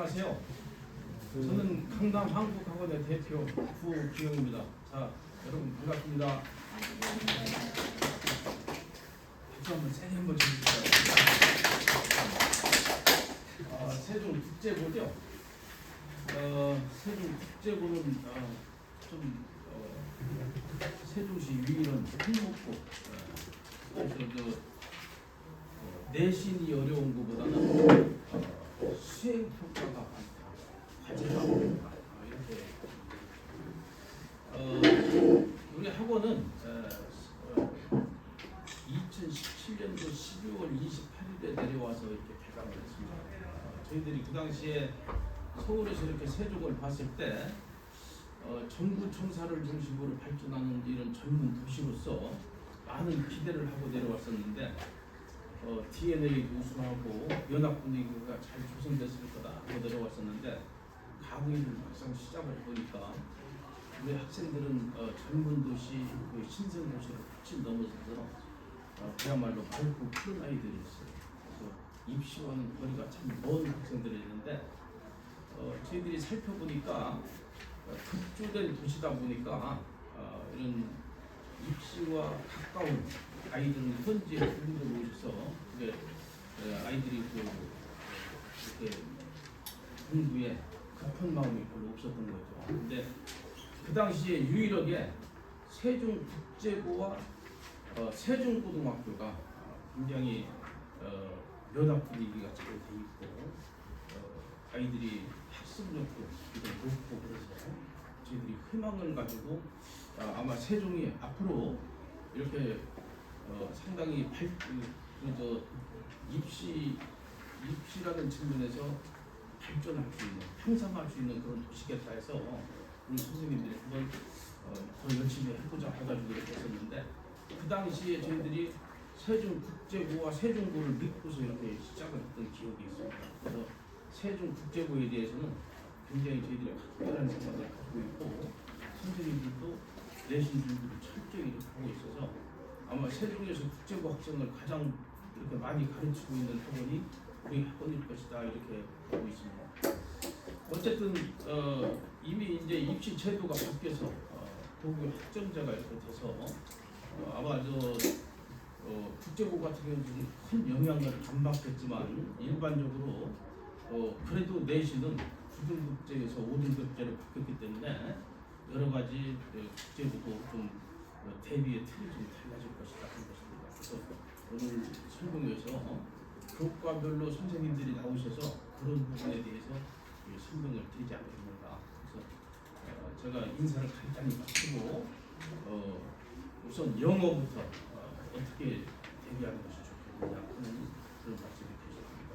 안녕하세요. 저는 강남 한국학원의 대표 구기영입니다. 자, 여러분 반갑습니다. 박수 한번 세게 한번 주시죠. 세종 국제고죠. 세종 국제고는 세종시 유일한 행복고. 그래서 내신이 어려운 것보다는 수행 효과가 많다. 과제가 많다. 이렇게 우리 학원은 2017년도 12월 28일에 내려와서 이렇게 개강을 했습니다. 저희들이 그 당시에 서울에서 이렇게 세종을 봤을 때 정부 청사를 중심으로 발전하는 이런 젊은 도시로서 많은 기대를 하고 내려왔었는데 DNA도 우수하고 연합 분위기가 잘 조성됐을 거다 하고 내려왔었는데 가구일을 막상 시작을 해보니까 우리 학생들은 젊은 도시, 신생 도시를 훨씬 넘어서서 그야말로 밝고 푸른 아이들이었어요. 그래서 입시와는 거리가 참 먼 학생들이 있는데 저희들이 살펴보니까 급조된 도시다 보니까 이런 입시와 가까운 아이들은 현지에 군대로 오셔서 아이들이 이렇게 공부에 급한 마음이 별로 없었던 거죠. 근데 그 당시에 유일하게 세종국제고와 세종고등학교가 굉장히 연합 분위기가 잘 돼 있고 아이들이 학습력도 높고 그래서 저희들이 희망을 가지고 아마 세종이 앞으로 이렇게 상당히 입시라는 측면에서 발전할 수 있는, 향상할 수 있는 그런 도시겠다 해서 우리 선생님들이 한번 더 열심히 해보자 해가지고 이렇게 했었는데 그 당시에 저희들이 세종국제고와 세종고를 믿고서 이렇게 시작을 했던 기억이 있습니다. 그래서 세종국제고에 대해서는 굉장히 저희들이 특별한 생각을 가지고 있고 선생님들도 내신 준비를 철저히 이렇게 하고 있어서 아마 세종에서 국제고 학생을 가장 이렇게 많이 가르치고 있는 학원이 우리 학원일 것이다 이렇게 보고 있습니다. 어쨌든 이미 이제 입시 제도가 바뀌어서 고교 학점제가 이렇게 돼서 아마 국제고 같은 경우는 큰 영향을 안 받겠지만 일반적으로 그래도 내신은 9등급제에서 5등급제로 바뀌었기 때문에 여러 가지 국제고도 좀 대비의 틀이 좀 달라질 것이다 하는 것입니다. 그래서 오늘 설명에서 교과별로 선생님들이 나오셔서 그런 부분에 대해서 설명을 드리지 않겠는가. 그래서 제가 인사를 간단히 마치고 우선 영어부터 어떻게 대비하는 것이 좋겠느냐 하는 그런 말씀을 드리겠습니다.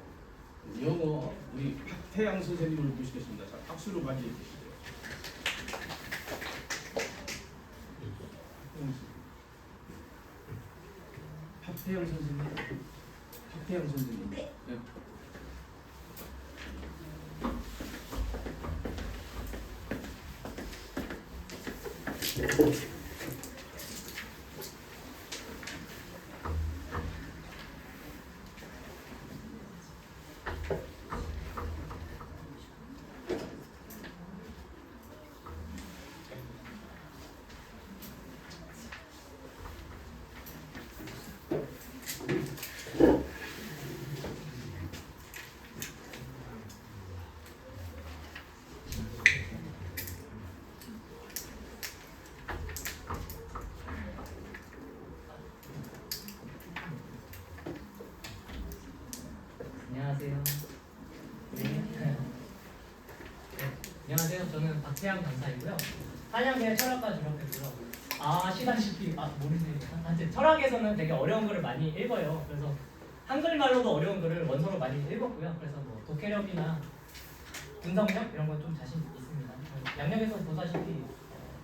영어 우리 박태양 선생님을 모시겠습니다. 자, 박수로 맞이해 주시죠. 박태양 선생님. 박태양 선생님. 네. 안녕하세요. 안녕하세요. 저는 박태양 강사이고요. 한양대 철학과 졸업했고요. 아시다시피 모르시네요. 하여튼 철학에서는 되게 어려운 글을 많이 읽어요. 그래서 한글말로도 어려운 글을 원서로 많이 읽었고요. 그래서 뭐 독해력이나 분석력 이런 건 좀 자신 있습니다. 양력에서 보다시피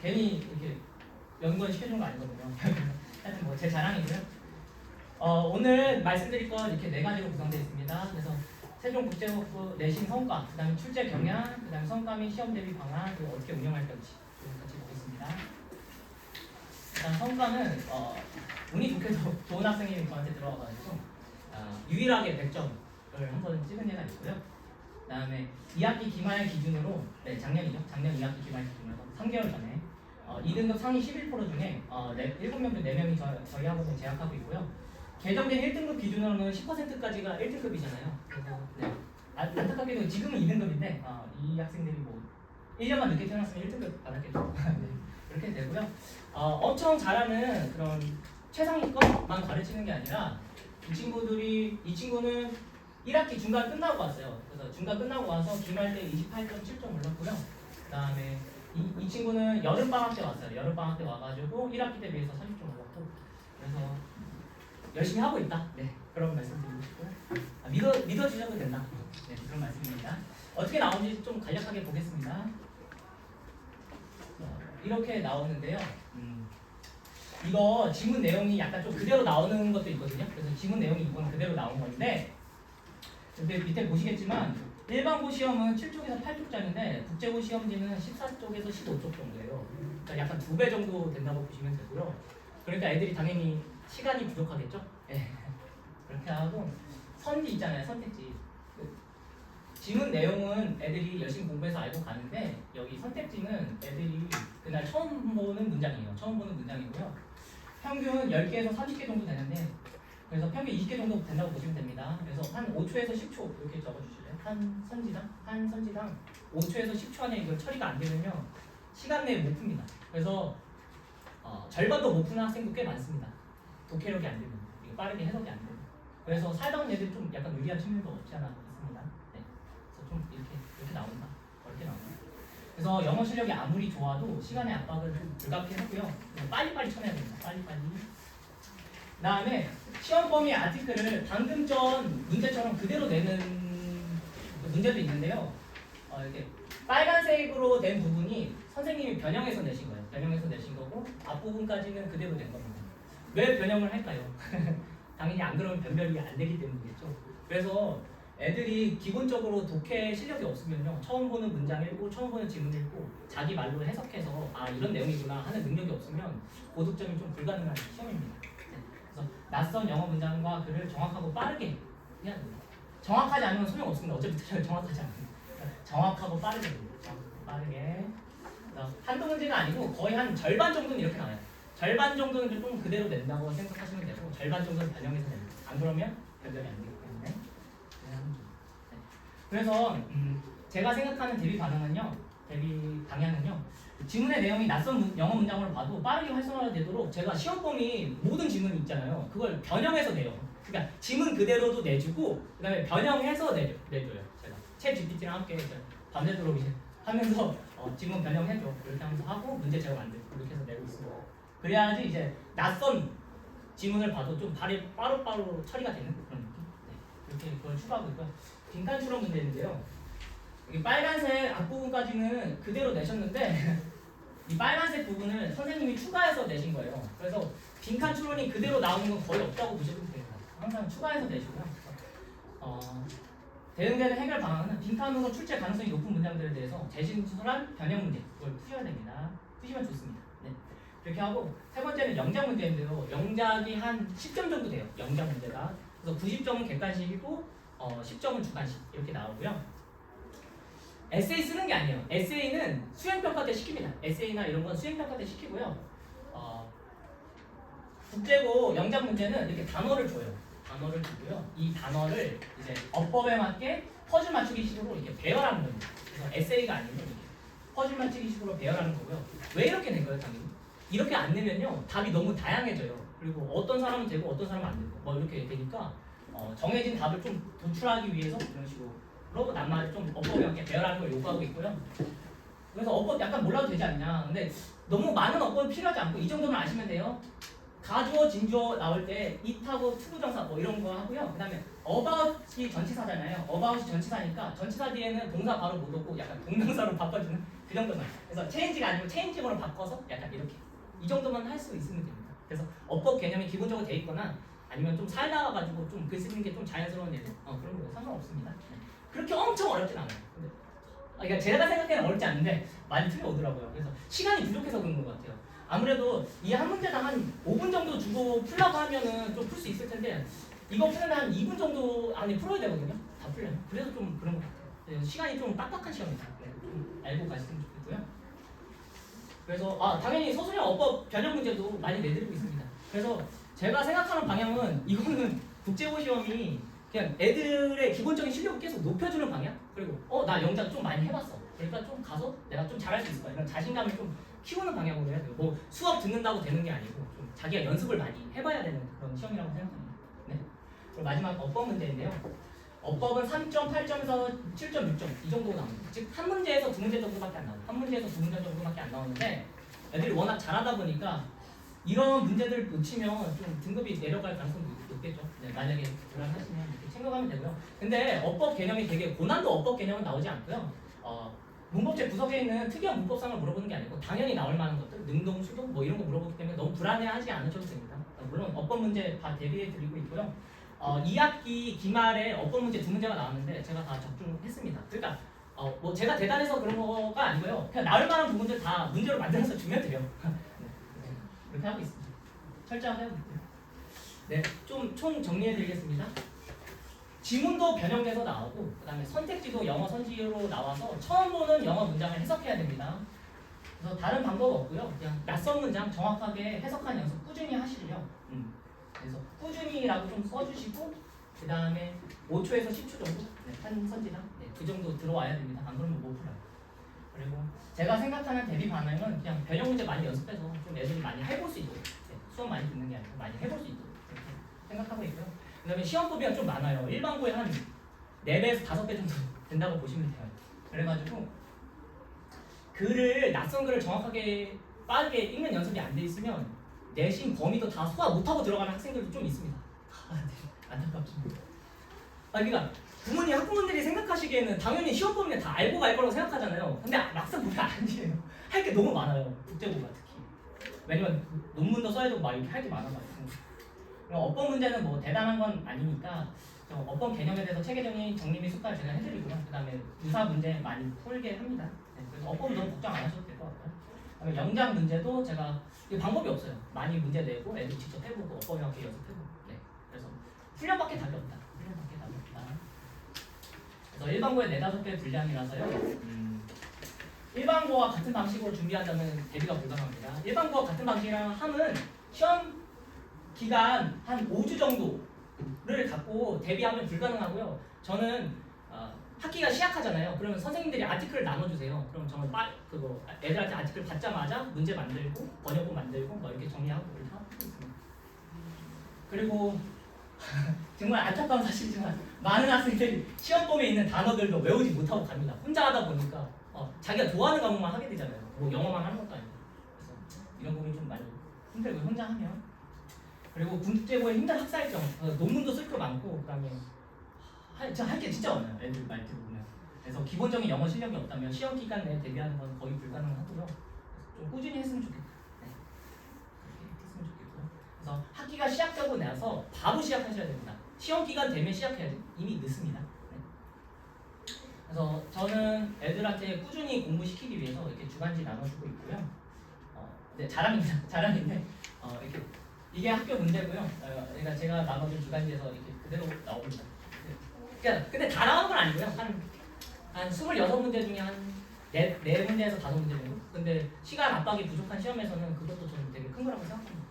괜히 이렇게 연구원 시켜준 거 아니거든요. 하여튼 뭐 제 자랑이고요. 오늘 말씀드릴 건 이렇게 4가지로 구성되어 있습니다. 그래서 세종국제고급 내신 성과, 그 다음에 출제 경향, 그 다음에 성과 및 시험 대비 방안, 그리고 어떻게 운영할 건지 같이 보겠습니다. 일단 성과는 운이 좋게도 좋은 학생이 저한테 들어와가지고 유일하게 100점을 한번 찍은 예가 있고요. 그다음에 2학기 기말 기준으로 작년이죠. 작년 2학기 기말 기준으로 3개월 전에 2등급 상위 11% 중에 7명 중 4명이 저희 학원에 재학하고 있고요. 개정된 1등급 기준으로는 10%까지가 1등급이잖아요. 그래서 안타깝게도 지금은 2등급인데 이 학생들이 뭐 1년만 늦게 태어났으면 1등급 받았겠죠. 네, 그렇게 되고요. 엄청 잘하는 그런 최상위권만 가르치는 게 아니라 이 친구는 1학기 중간 끝나고 왔어요. 그래서 중간 끝나고 와서 기말 때 28.7점 올랐고요. 그다음에 이 친구는 여름방학 때 왔어요. 여름방학 때 와가지고 1학기 때 비해서 30점 올랐고, 그래서 열심히 하고 있다. 네, 그런 말씀 드리고 싶고요. 믿어주셔도 된다. 네, 그런 말씀입니다. 어떻게 나오는지 좀 간략하게 보겠습니다. 이렇게 나오는데요. 이거 지문 내용이 약간 좀 그대로 나오는 것도 있거든요. 그래서 지문 내용이 이건 그대로 나온 건데, 근데 밑에 보시겠지만 일반고 시험은 7쪽에서 8쪽짜리인데 국제고 시험지는 14쪽에서 15쪽 정도예요. 그러니까 약간 2배 정도 된다고 보시면 되고요. 그러니까 애들이 당연히 시간이 부족하겠죠. 네. 그렇게 하고 선지 있잖아요. 선택지. 지문 내용은 애들이 열심히 공부해서 알고 가는데 여기 선택지는 애들이 그날 처음 보는 문장이에요. 처음 보는 문장이고요. 평균 10개에서 30개 정도 되는데, 그래서 평균 20개 정도 된다고 보시면 됩니다. 그래서 한 5초에서 10초 이렇게 적어주실래요? 한 선지당 5초에서 10초 안에 이걸 처리가 안 되면요 시간 내에 못 풉니다. 그래서 절반도 못 푸는 학생도 꽤 많습니다. 독해력이 안 되면, 이거 빠르게 해석이 안 되면. 그래서 살다 온 애들이 좀 약간 유리한 측면도 없지 않아 있습니다. 네. 그래서 좀 이렇게 나온다. 어렵게 나온다. 그래서 영어 실력이 아무리 좋아도 시간의 압박을 좀 불가피하고요. 빨리빨리 쳐내야 됩니다. 빨리빨리. 그 다음에 시험 범위 아티클을 방금 전 문제처럼 그대로 내는 문제도 있는데요. 이렇게 빨간색으로 된 부분이 선생님이 변형해서 내신 거예요. 변형해서 내신 거고 앞부분까지는 그대로 된 겁니다. 왜 변형을 할까요? 당연히 안 그러면 변별이 안 되기 때문이겠죠. 그래서 애들이 기본적으로 독해 실력이 없으면요 처음 보는 문장 읽고 처음 보는 지문 읽고 자기 말로 해석해서 이런 내용이구나 하는 능력이 없으면 고득점이 좀 불가능한 시험입니다. 그래서 낯선 영어 문장과 글을 정확하고 빠르게 해야 됩니다. 정확하지 않으면 소용없습니다. 어차피 정확하지 않으면 정확하고 빠르게 됩니다. 빠르게. 한두 문제가 아니고 거의 한 절반 정도는 이렇게 나와요. 절반 정도는 좀 그대로 낸다고 생각하시면 되고 절반 정도는 변형해서 냅니다. 안 그러면 변별이 안 되기 때문에. 그래서 제가 생각하는 대비 방향은요. 지문의 내용이 낯선 영어 문장으로 봐도 빠르게 활성화되도록 제가 시험 범위 모든 지문이 있잖아요. 그걸 변형해서 내요. 그러니까 지문 그대로도 내주고 그다음에 변형해서 내줘요. 제가 챗 GPT랑 함께 밤새도록 이제 하면서 지문 변형해줘 이렇게 하면서 하고 문제 제가 만들고 이렇게 해서 내고 있습니다. 그래야지 이제 낯선 지문을 봐도 좀 빠르게 처리가 되는 그런 느낌. 네. 이렇게 그걸 추가하고 있고요. 빈칸 추론 문제인데요. 여기 빨간색 앞부분까지는 그대로 내셨는데 이 빨간색 부분을 선생님이 추가해서 내신 거예요. 그래서 빈칸 추론이 그대로 나오는 건 거의 없다고 보셔도 됩니다. 항상 추가해서 내시고요. 대응되는 해결 방안은 빈칸으로 출제 가능성이 높은 문장들에 대해서 재진술한 변형 문제, 그걸 푸셔야 됩니다. 푸시면 좋습니다. 네. 이렇게 하고 세 번째는 영작 문제인데요. 영작이 한 10점 정도 돼요. 영작 문제가. 그래서 90점은 객관식이고 10점은 주관식 이렇게 나오고요. 에세이 쓰는 게 아니에요. 에세이는 수행평가 때 시킵니다. 에세이나 이런 건 수행평가 때 시키고요. 국제고 영작 문제는 이렇게 단어를 줘요. 단어를 주고요. 이 단어를 이제 어법에 맞게 퍼즐 맞추기식으로 이렇게 배열하는 겁니다. 그래서 에세이가 아니면 이렇게 퍼즐 맞추기식으로 배열하는 거고요. 왜 이렇게 된 거예요, 당연히? 이렇게 안 내면요 답이 너무 다양해져요. 그리고 어떤 사람은 되고 어떤 사람은 안 되고 뭐 이렇게 되니까 정해진 답을 좀 도출하기 위해서 이런 식으로 낱말 좀 어법에 맞게 배열하는 걸 요구하고 있고요. 그래서 어법 약간 몰라도 되지 않냐. 근데 너무 많은 어법은 필요하지 않고 이 정도만 아시면 돼요. 가주어, 진주어 나올 때 it하고 투부정사 뭐 이런 거 하고요. 그 다음에 about이 전치사잖아요. about이 전치사니까 전치사 뒤에는 동사 바로 못 얻고 약간 동명사로 바꿔주는 그 정도만. 그래서 change가 아니고 changing으로 바꿔서 약간 이렇게 이 정도만 할 수 있으면 됩니다. 그래서 어법 개념이 기본적으로 돼 있거나 아니면 좀 살다가 가지고 좀 글 쓰는 게 좀 자연스러운 애들 그런 거 상관없습니다. 그렇게 엄청 어렵진 않아요. 근데 그러니까 제가 생각에는 어렵지 않은데 많이 틀려오더라고요. 그래서 시간이 부족해서 그런 것 같아요. 아무래도 이 한 문제당 한 5분 정도 주고 풀라고 하면은 좀 풀 수 있을 텐데 이거 풀면 한 2분 정도 안에 풀어야 되거든요. 다 풀려면. 그래서 좀 그런 것 같아요. 시간이 좀 빡빡한 시험입니다. 네, 좀 알고 가시면 좋겠고요. 그래서 당연히 서술형 어법 변형 문제도 많이 내드리고 있습니다. 그래서 제가 생각하는 방향은 이거는 국제고 시험이 그냥 애들의 기본적인 실력을 계속 높여주는 방향. 그리고 나 영작 좀 많이 해봤어. 그러니까 좀 가서 내가 좀 잘할 수 있을 거야. 이런 자신감을 좀 키우는 방향으로 해야 돼요. 뭐 수업 듣는다고 되는 게 아니고 좀 자기가 연습을 많이 해봐야 되는 그런 시험이라고 생각합니다. 네. 그리고 마지막 어법 문제인데요. 어법은 3.8점에서 7.6점 이 정도 나옵니다. 즉 한 문제에서 두 문제 정도밖에 안 나와요. 한 문제에서 두 문제 정도밖에 안 나오는데 애들이 워낙 잘하다 보니까 이런 문제들 놓치면 좀 등급이 내려갈 가능성이 높겠죠. 네, 만약에 불안하시면 이렇게 챙겨가면 되고요. 근데 어법 개념이 되게 고난도 어법 개념은 나오지 않고요. 문법제 구석에 있는 특이한 문법상을 물어보는 게 아니고 당연히 나올 만한 것들, 능동, 수동 뭐 이런 거 물어보기 때문에 너무 불안해하지 않으셔도 됩니다. 물론 어법 문제 다 대비해 드리고 있고요. 2학기 기말에 어법 문제 두 문제가 나왔는데 제가 다 적중했습니다. 그러니까 뭐 제가 대단해서 그런 거가 아니고요. 그냥 나올 만한 부분들 다 문제로 만들어서 주면 돼요. 네, 그렇게 하고 있습니다. 철저하게 하고 있고요. 네, 좀 총 정리해드리겠습니다. 지문도 변형돼서 나오고 그 다음에 선택지도 영어 선지로 나와서 처음 보는 영어 문장을 해석해야 됩니다. 그래서 다른 방법 없고요. 그냥 낯선 문장 정확하게 해석하는 연습 꾸준히 하시고요. 그래서 꾸준히라고 좀 써주시고 그 다음에 5초에서 10초 정도 한 선지당 그 정도 들어와야 됩니다. 안 그러면 못 풀어요. 그리고 제가 생각하는 대비 반응은 그냥 변형 문제 많이 연습해서 좀 애들이 많이 해볼 수 있도록 수업 많이 듣는 게 아니고 많이 해볼 수 있도록 그렇게 생각하고 있고요. 그 다음에 시험 범위가 좀 많아요. 일반고에 한 4배에서 5배 정도 된다고 보시면 돼요. 그래가지고 낯선 글을 정확하게 빠르게 읽는 연습이 안 돼 있으면 내신 범위도 다 소화 못하고 들어가는 학생들도 좀 있습니다. 안타깝습니다. 그러니까 부모님 학부모님들이 생각하시기에는 당연히 시험 범위는 다 알고 갈 거라고 생각하잖아요. 근데 막상 보면 아니에요. 할 게 너무 많아요. 국제고가 특히. 왜냐면 논문도 써야 되고 막 이렇게 할 게 많아가지고. 어법 문제는 뭐 대단한 건 아니니까 어법 개념에 대해서 체계적인 정리 및 숙달을 제가 해드리고요. 그 다음에 유사 문제 많이 풀게 합니다. 그래서 어법은 너무 걱정 안 하셔도 될 것 같고요. 그다음에 영작 문제도 제가 방법이 없어요. 많이 문제 내고 애들 직접 해보고 어법에 맞게 연습해보고. 그래서 훈련밖에 답이 없다. 훈련밖에 답이 없다. 그래서 일반고의 4-5배 분량이라서요. 일반고와 같은 방식으로 준비한다면 대비가 불가능합니다. 일반고와 같은 방식이랑 함은 시험 기간 한 5주 정도를 갖고 대비하면 불가능하고요. 저는 학기가 시작하잖아요. 그러면 선생님들이 아티클을 나눠주세요. 그럼 저는 애들한테 아티클 받자마자 문제 만들고 번역본 만들고 뭐 이렇게 정리하고 이렇게 하고 있습니다. 그리고 정말 안타까운 사실이지만 많은 학생들이 시험 범위에 있는 단어들도 외우지 못하고 갑니다. 혼자 하다 보니까 자기가 좋아하는 과목만 하게 되잖아요. 뭐 영어만 하는 것도 아니고. 그래서 이런 부분이 좀 많이 힘들고 혼자 하면. 그리고 국제고의 힘든 학사일정, 논문도 쓸 거 많고 그다음에 할 게 진짜 많아요. 애들 말 들어보면. 그래서 기본적인 영어 실력이 없다면 시험 기간 내에 대비하는 건 거의 불가능하고요. 좀 꾸준히 했으면 좋겠다. 그렇게 했으면 좋겠고요. 그래서 학기가 시작되고 나서 바로 시작하셔야 됩니다. 시험 기간 되면 시작해야 돼요. 이미 늦습니다. 그래서 저는 애들한테 꾸준히 공부시키기 위해서 이렇게 주간지 나눠주고 있고요. 네, 자랑입니다. 자랑인데 이렇게 이게 학교 문제고요. 그러니까 제가 나눠준 주간지에서 이렇게 그대로 나옵니다. 근데 다 나오는 건 아니고요. 한 26문제 중에 한 4문제에서 5문제 정도? 근데 시간 압박이 부족한 시험에서는 그것도 저는 되게 큰 거라고 생각합니다.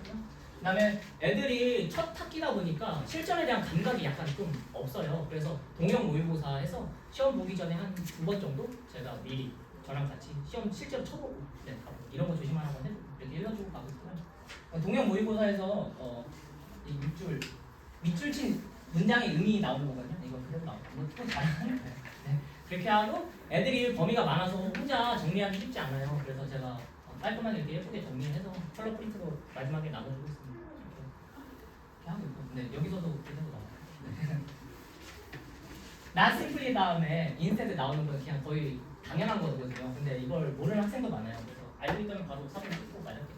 그 다음에 애들이 첫 학기다 보니까 실전에 대한 감각이 약간 좀 없어요. 그래서 동영 모의고사에서 시험 보기 전에 한 2번 정도 제가 미리 저랑 같이 시험 실제로 쳐보고 이런 거 조심하라고 해주고 이렇게 일러주고 가고 있고요. 동영 모의고사에서 이 밑줄 친 문장의 의미 나오는 거거든요. 이거 그대로 나오고 이거 또 잘하는 거예요. 그렇게 하고 애들이 범위가 많아서 혼자 정리하기 쉽지 않아요. 그래서 제가 깔끔하게 이렇게 예쁘게 정리해서 컬러 프린트로 마지막에 나눠주고 있습니다. 이렇게 하고 있고, 네, 여기서도 그대로 나와요. not simply 다음에 instead 나오는 건 그냥 거의 당연한 거거든요. 근데 이걸 모르는 학생도 많아요. 그래서 알고 있다면 바로 사진 찍고 말할게요.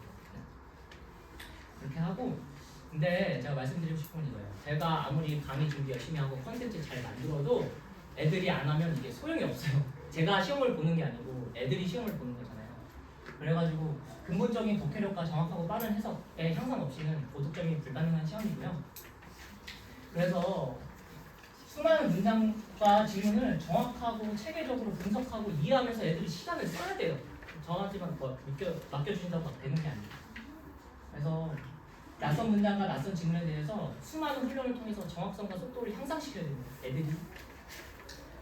그렇게 하고, 근데 제가 말씀드리고 싶은 건 이거예요. 제가 아무리 강의 준비 열심히 하고 컨텐츠 잘 만들어도 애들이 안 하면 이게 소용이 없어요. 제가 시험을 보는 게 아니고 애들이 시험을 보는 거잖아요. 그래가지고 근본적인 독해력과 정확하고 빠른 해석의 향상 없이는 고득점이 불가능한 시험이고요. 그래서 수많은 문장 그러니까 질문을 정확하고 체계적으로 분석하고 이해하면서 애들이 시간을 써야 돼요. 저한테만 뭐 맡겨주신다고 막 되는 게 아니에요. 그래서 낯선 문장과 낯선 질문에 대해서 수많은 훈련을 통해서 정확성과 속도를 향상시켜야 됩니다. 애들이.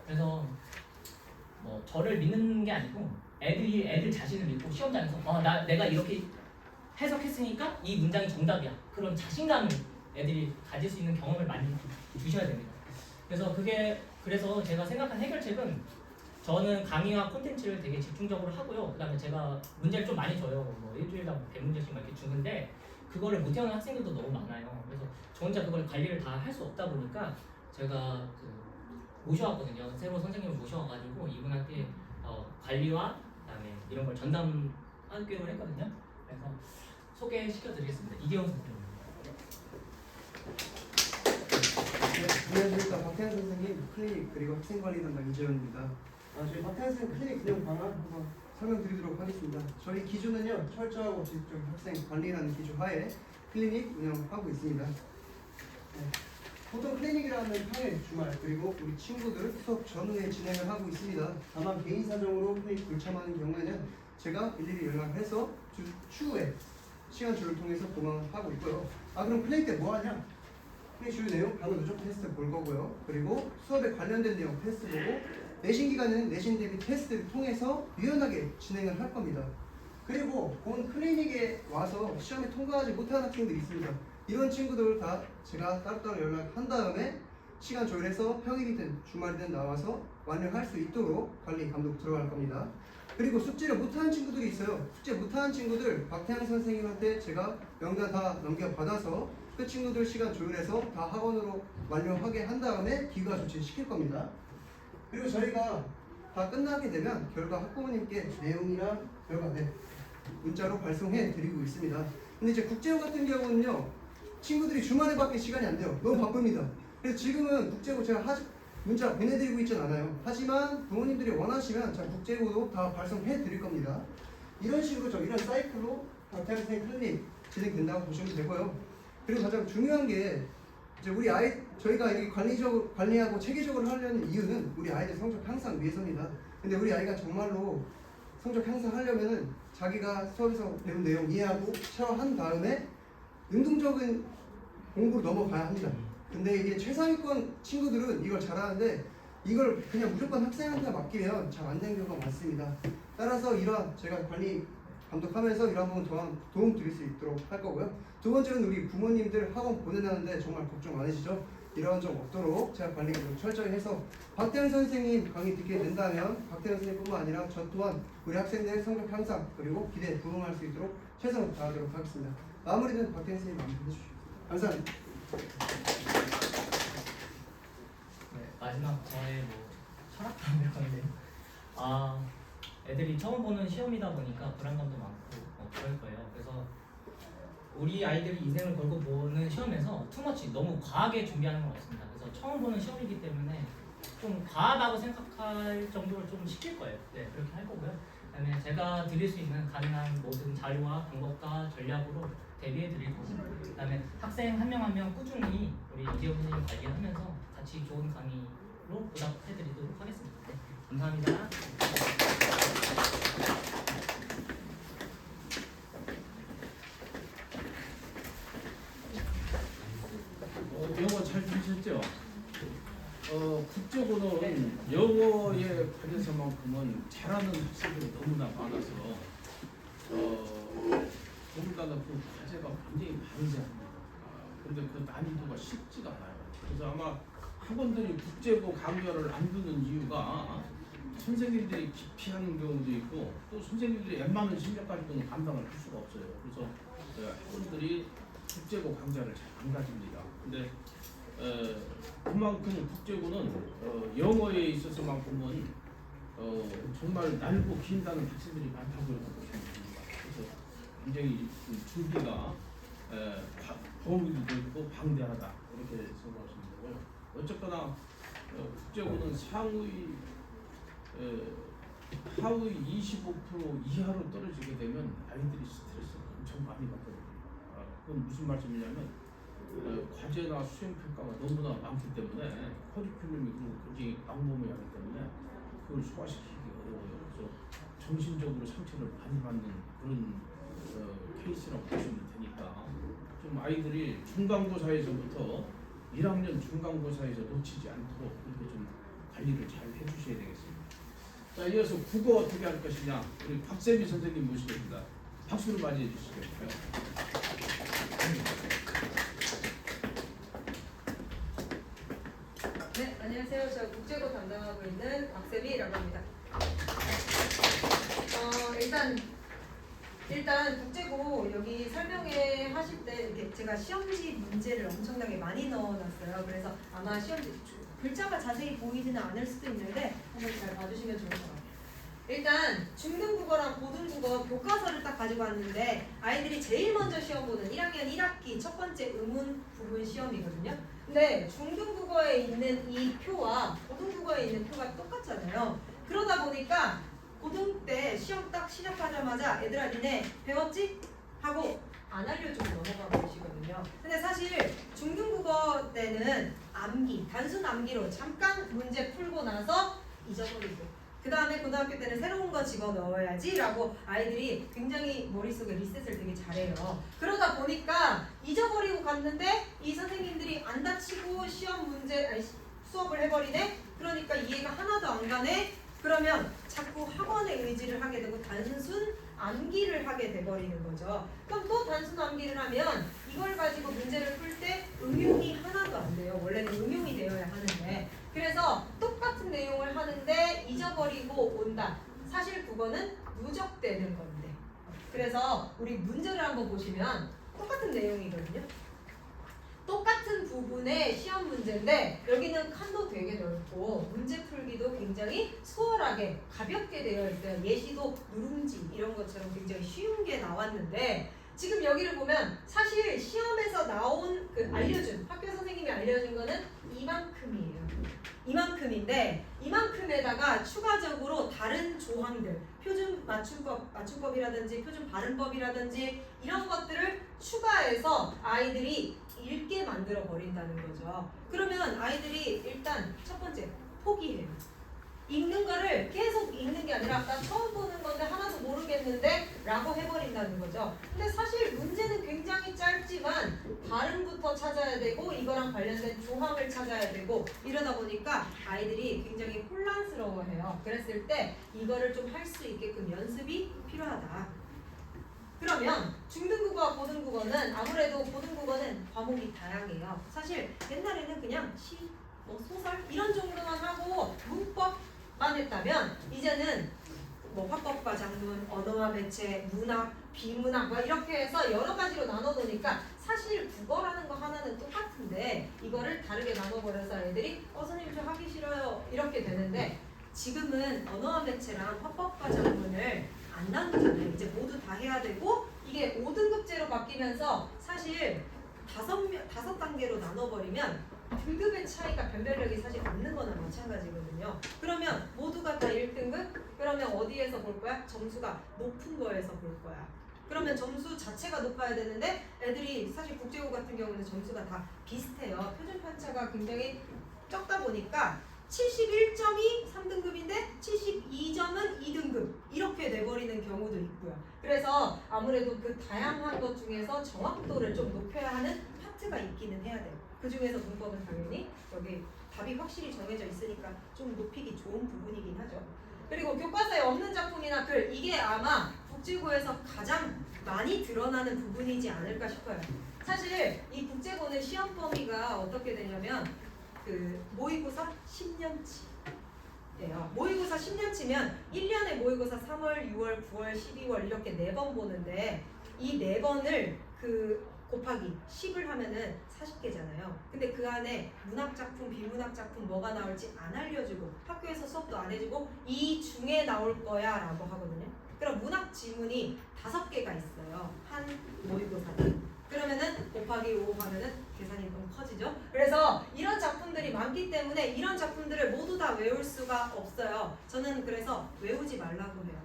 그래서 뭐 저를 믿는 게 아니고 애들 자신을 믿고 시험장에서 내가 이렇게 해석했으니까 이 문장이 정답이야. 그런 자신감을 애들이 가질 수 있는 경험을 많이 주셔야 됩니다. 그래서 제가 생각한 해결책은 저는 강의와 콘텐츠를 되게 집중적으로 하고요. 그다음에 제가 문제를 좀 많이 줘요. 뭐 일주일당 100문제씩 막 이렇게 주는데 그거를 못 해오는 학생들도 너무 많아요. 그래서 저 혼자 그걸 관리를 다 할 수 없다 보니까 제가 모셔왔거든요. 새로 선생님을 모셔와가지고 이분한테 관리와 그다음에 이런 걸 전담하기로 했거든요. 그래서 소개시켜드리겠습니다. 이계원 선생님. 네, 안녕하십니까. 박태현 선생님 클리닉 그리고 학생관리 담당 이재현입니다. 저희 박태현 선생님 클리닉 운영 방안 한번 설명드리도록 하겠습니다. 저희 기준은요, 철저하고 지속적 학생 관리라는 기준 하에 클리닉 운영하고 있습니다. 네. 보통 클리닉이라는 평일, 주말 그리고 우리 친구들 수업 전후에 진행을 하고 있습니다. 다만 개인 사정으로 클리닉 불참하는 경우에는 제가 일일이 연락해서 추후에 시간줄을 통해서 보강하고 있고요. 그럼 클리닉 때 뭐 하냐? 클리닉 주요 내용 강의 누적 테스트 볼 거고요. 그리고 수업에 관련된 내용 테스트 보고 내신 기간에는 내신 대비 테스트를 통해서 유연하게 진행을 할 겁니다. 그리고 본 클리닉에 와서 시험에 통과하지 못한 학생들이 있습니다. 이런 친구들 다 제가 따로따로 연락한 다음에 시간 조율해서 평일이든 주말이든 나와서 완료할 수 있도록 관리 감독 들어갈 겁니다. 그리고 숙제를 못하는 친구들이 있어요. 숙제 못하는 친구들 박태양 선생님한테 제가 명단 다 넘겨받아서 그 친구들 시간 조율해서 다 학원으로 완료하게 한 다음에 기가 조치 시킬 겁니다. 그리고 저희가 다 끝나게 되면 결과 학부모님께 내용이랑 결과 문자로 발송해 드리고 있습니다. 근데 이제 국제고 같은 경우는요, 친구들이 주말에밖에 시간이 안 돼요. 너무 바쁩니다. 그래서 지금은 국제고 제가 문자 보내드리고 있진 않아요. 하지만 부모님들이 원하시면 제가 국제고도 다 발송해 드릴 겁니다. 이런 식으로 이런 사이클로 박태양 선생님 클리닉 진행된다고 보시면 되고요. 그리고 가장 중요한 게 이제 우리 저희가 이렇게 관리하고 체계적으로 하려는 이유는 우리 아이들 성적 향상 위해서입니다. 근데 우리 아이가 정말로 성적 향상하려면은 자기가 수업에서 배운 내용 이해하고 샤워한 다음에 능동적인 공부로 넘어가야 합니다. 근데 이게 최상위권 친구들은 이걸 잘하는데 이걸 그냥 무조건 학생한테 맡기면 잘 안 되는 경우가 많습니다. 따라서 이러한 제가 관리 감독하면서 이러한 부분 도움 드릴 수 있도록 할 거고요. 두 번째는 우리 부모님들 학원 보내놨는데 정말 걱정 많으시죠? 이러한 점 없도록 제가 관리 감독 철저히 해서 박태현 선생님 강의 듣게 된다면 박태현 선생님뿐만 아니라 저 또한 우리 학생들의 성적 향상 그리고 기대에 부응할 수 있도록 최선을 다하도록 하겠습니다. 마무리는 박태현 선생님 마무리 해주십시오. 감사합니다. 네, 마지막 저의 철학 담을 건데요. 애들이 처음 보는 시험이다 보니까 불안감도 많고 그럴 거예요. 그래서 우리 아이들이 인생을 걸고 보는 시험에서 투머치 너무 과하게 준비하는 건 없습니다. 그래서 처음 보는 시험이기 때문에 좀 과하다고 생각할 정도로 좀 시킬 거예요. 네, 그렇게 할 거고요. 그다음에 제가 드릴 수 있는 가능한 모든 자료와 방법과 전략으로 대비해 드릴 거고, 그다음에 학생 한 명 한 명 꾸준히 우리 이재호 선생님 관리하면서 같이 좋은 강의로 보답해 드리도록 하겠습니다. 네, 감사합니다. 영어 잘 들으셨죠? 국제고는 영어에 관해서만큼은 잘하는 학생들이 너무나 많아서 더군다나 그 과제가 굉장히 방대합니다. 근데 그 난이도가 쉽지가 않아요. 그래서 아마 학원들이 국제고 강좌를 안 두는 이유가 선생님들이 기피하는 경우도 있고 또 선생님들이 웬만한 실력 가지고는 감당을 할 수가 없어요. 그래서 학원들이 국제고 강좌를 잘 안 가집니다. 근데 그만큼 국제고는 영어에 있어서만큼은 정말 날고 긴다는 학생들이 많다고 이렇게 보시면 됩니다. 그래서 굉장히 준비가 범위도 있고 방대하다 이렇게 생각하시면 되고요. 어쨌거나 국제고는 하위 25% 이하로 떨어지게 되면 아이들이 스트레스를 엄청 많이 받거든요. 그건 무슨 말씀이냐면 과제나 수행 평가가 너무나 많기 때문에 커리큘럼이 굉장히 광범위하기 때문에 그걸 소화시키기 어려워요. 그래서 정신적으로 상처를 많이 받는 그런 케이스라고 보시면 되니까 좀 아이들이 중간고사에서부터 1학년 중간고사에서 놓치지 않도록 이렇게 좀 관리를 잘 해주셔야 되겠습니다. 자, 이어서 국어 어떻게 할 것이냐 우리 박세미 선생님 모시겠습니다. 박수를 맞이해 주시죠. 네, 안녕하세요. 저 국제고 담당하고 있는 박세미라고 합니다. 일단 국제고 여기 설명회 하실 때 이렇게 제가 시험지 문제를 엄청나게 많이 넣어놨어요. 그래서 아마 시험지 글자가 자세히 보이지는 않을 수도 있는데 한번 잘 봐주시면 좋을 것 같아요. 일단 중등국어랑 고등국어 교과서를 딱 가지고 왔는데 아이들이 제일 먼저 시험 보는 1학년 1학기 첫 번째 의문 부분 시험이거든요. 근데 중등국어에 있는 이 표와 고등국어에 있는 표가 똑같잖아요. 그러다 보니까 고등 때 시험 딱 시작하자마자 얘들아 니네 배웠지? 하고 안 알려주고 넘어가 버리시거든요. 근데 사실 중등국어 때는 암기, 단순 암기로 잠깐 문제 풀고 나서 잊어버리고 그 다음에 고등학교 때는 새로운 거 집어넣어야지 라고 아이들이 굉장히 머릿속에 리셋을 되게 잘해요. 그러다 보니까 잊어버리고 갔는데 이 선생님들이 안 다치고 수업을 해버리네? 그러니까 이해가 하나도 안 가네? 그러면 자꾸 학원에 의지를 하게 되고 단순 암기를 하게 돼버리는 거죠. 그럼 또 단순 암기를 하면 이걸 가지고 문제를 풀 때 응용이 하나도 안 돼요. 원래는 응용이 되어야 하는데. 그래서 똑같은 내용을 하는데 잊어버리고 온다. 사실 국어는 누적되는 건데. 그래서 우리 문제를 한번 보시면 똑같은 내용이거든요. 똑같은 부분의 시험 문제인데 여기는 칸도 되게 넓고 문제 풀기도 굉장히 수월하게 가볍게 되어 있어요. 예시도 누룽지 이런 것처럼 굉장히 쉬운 게 나왔는데 지금 여기를 보면 사실 시험에서 나온 알려준 학교 선생님이 알려준 거는 이만큼이에요. 이만큼인데 이만큼에다가 추가적으로 다른 조항들 표준 맞춤법이라든지 표준 발음법이라든지 이런 것들을 추가해서 아이들이 읽게 만들어 버린다는 거죠. 그러면 아이들이 일단 첫 번째 포기해요. 읽는 거를 계속 읽는 게 아니라 나 처음 보는 건데 하나도 모르겠는데 라고 해버린다는 거죠. 근데 사실 문제는 굉장히 짧지만 발음부터 찾아야 되고 이거랑 관련된 조항을 찾아야 되고 이러다 보니까 아이들이 굉장히 혼란스러워해요. 그랬을 때 이거를 좀 할 수 있게끔 연습이 필요하다. 그러면 중등국어와 고등국어는 아무래도 고등국어는 과목이 다양해요. 사실 옛날에는 그냥 시, 소설 이런 정도만 하고 문법만 했다면 이제는 화법과 작문, 언어와 매체, 문학, 비문학 이렇게 해서 여러 가지로 나눠놓으니까 사실 국어라는 거 하나는 똑같은데 이거를 다르게 나눠버려서 애들이 선생님 저 하기 싫어요 이렇게 되는데 지금은 언어와 매체랑 화법과 작문을 안 나누잖아요. 이제 모두 다 해야 되고 이게 5등급제로 바뀌면서 사실 5단계로 나눠버리면 등급의 차이가 변별력이 사실 없는 거나 마찬가지거든요. 그러면 모두가 다 1등급? 그러면 어디에서 볼 거야? 점수가 높은 거에서 볼 거야. 그러면 점수 자체가 높아야 되는데 애들이 사실 국제고 같은 경우는 점수가 다 비슷해요. 표준 편차가 굉장히 적다 보니까 71점이 3등급인데 72점은 2등급 이렇게 돼버리는 경우도 있고요. 그래서 아무래도 그 다양한 것 중에서 정확도를 좀 높여야 하는 파트가 있기는 해야 돼요. 그 중에서 문법은 당연히 여기 답이 확실히 정해져 있으니까 좀 높이기 좋은 부분이긴 하죠. 그리고 교과서에 없는 작품이나 글 이게 아마 국제고에서 가장 많이 드러나는 부분이지 않을까 싶어요. 사실 이 국제고는 시험 범위가 어떻게 되냐면 모의고사 10년치예요. 모의고사 10년치면 1년에 모의고사 3월, 6월, 9월, 12월 이렇게 4번 보는데 이 4번을 곱하기 10을 하면은 40개잖아요. 근데 그 안에 문학작품, 비문학작품 뭐가 나올지 안 알려주고 학교에서 수업도 안 해주고 이 중에 나올 거야 라고 하거든요. 그럼 문학 지문이 5개가 있어요. 한 모의고사는. 그러면은 곱하기 5 하면은 계산이 너무 커지죠. 그래서 이런 작품들이 많기 때문에 이런 작품들을 모두 다 외울 수가 없어요. 저는 그래서 외우지 말라고 해요.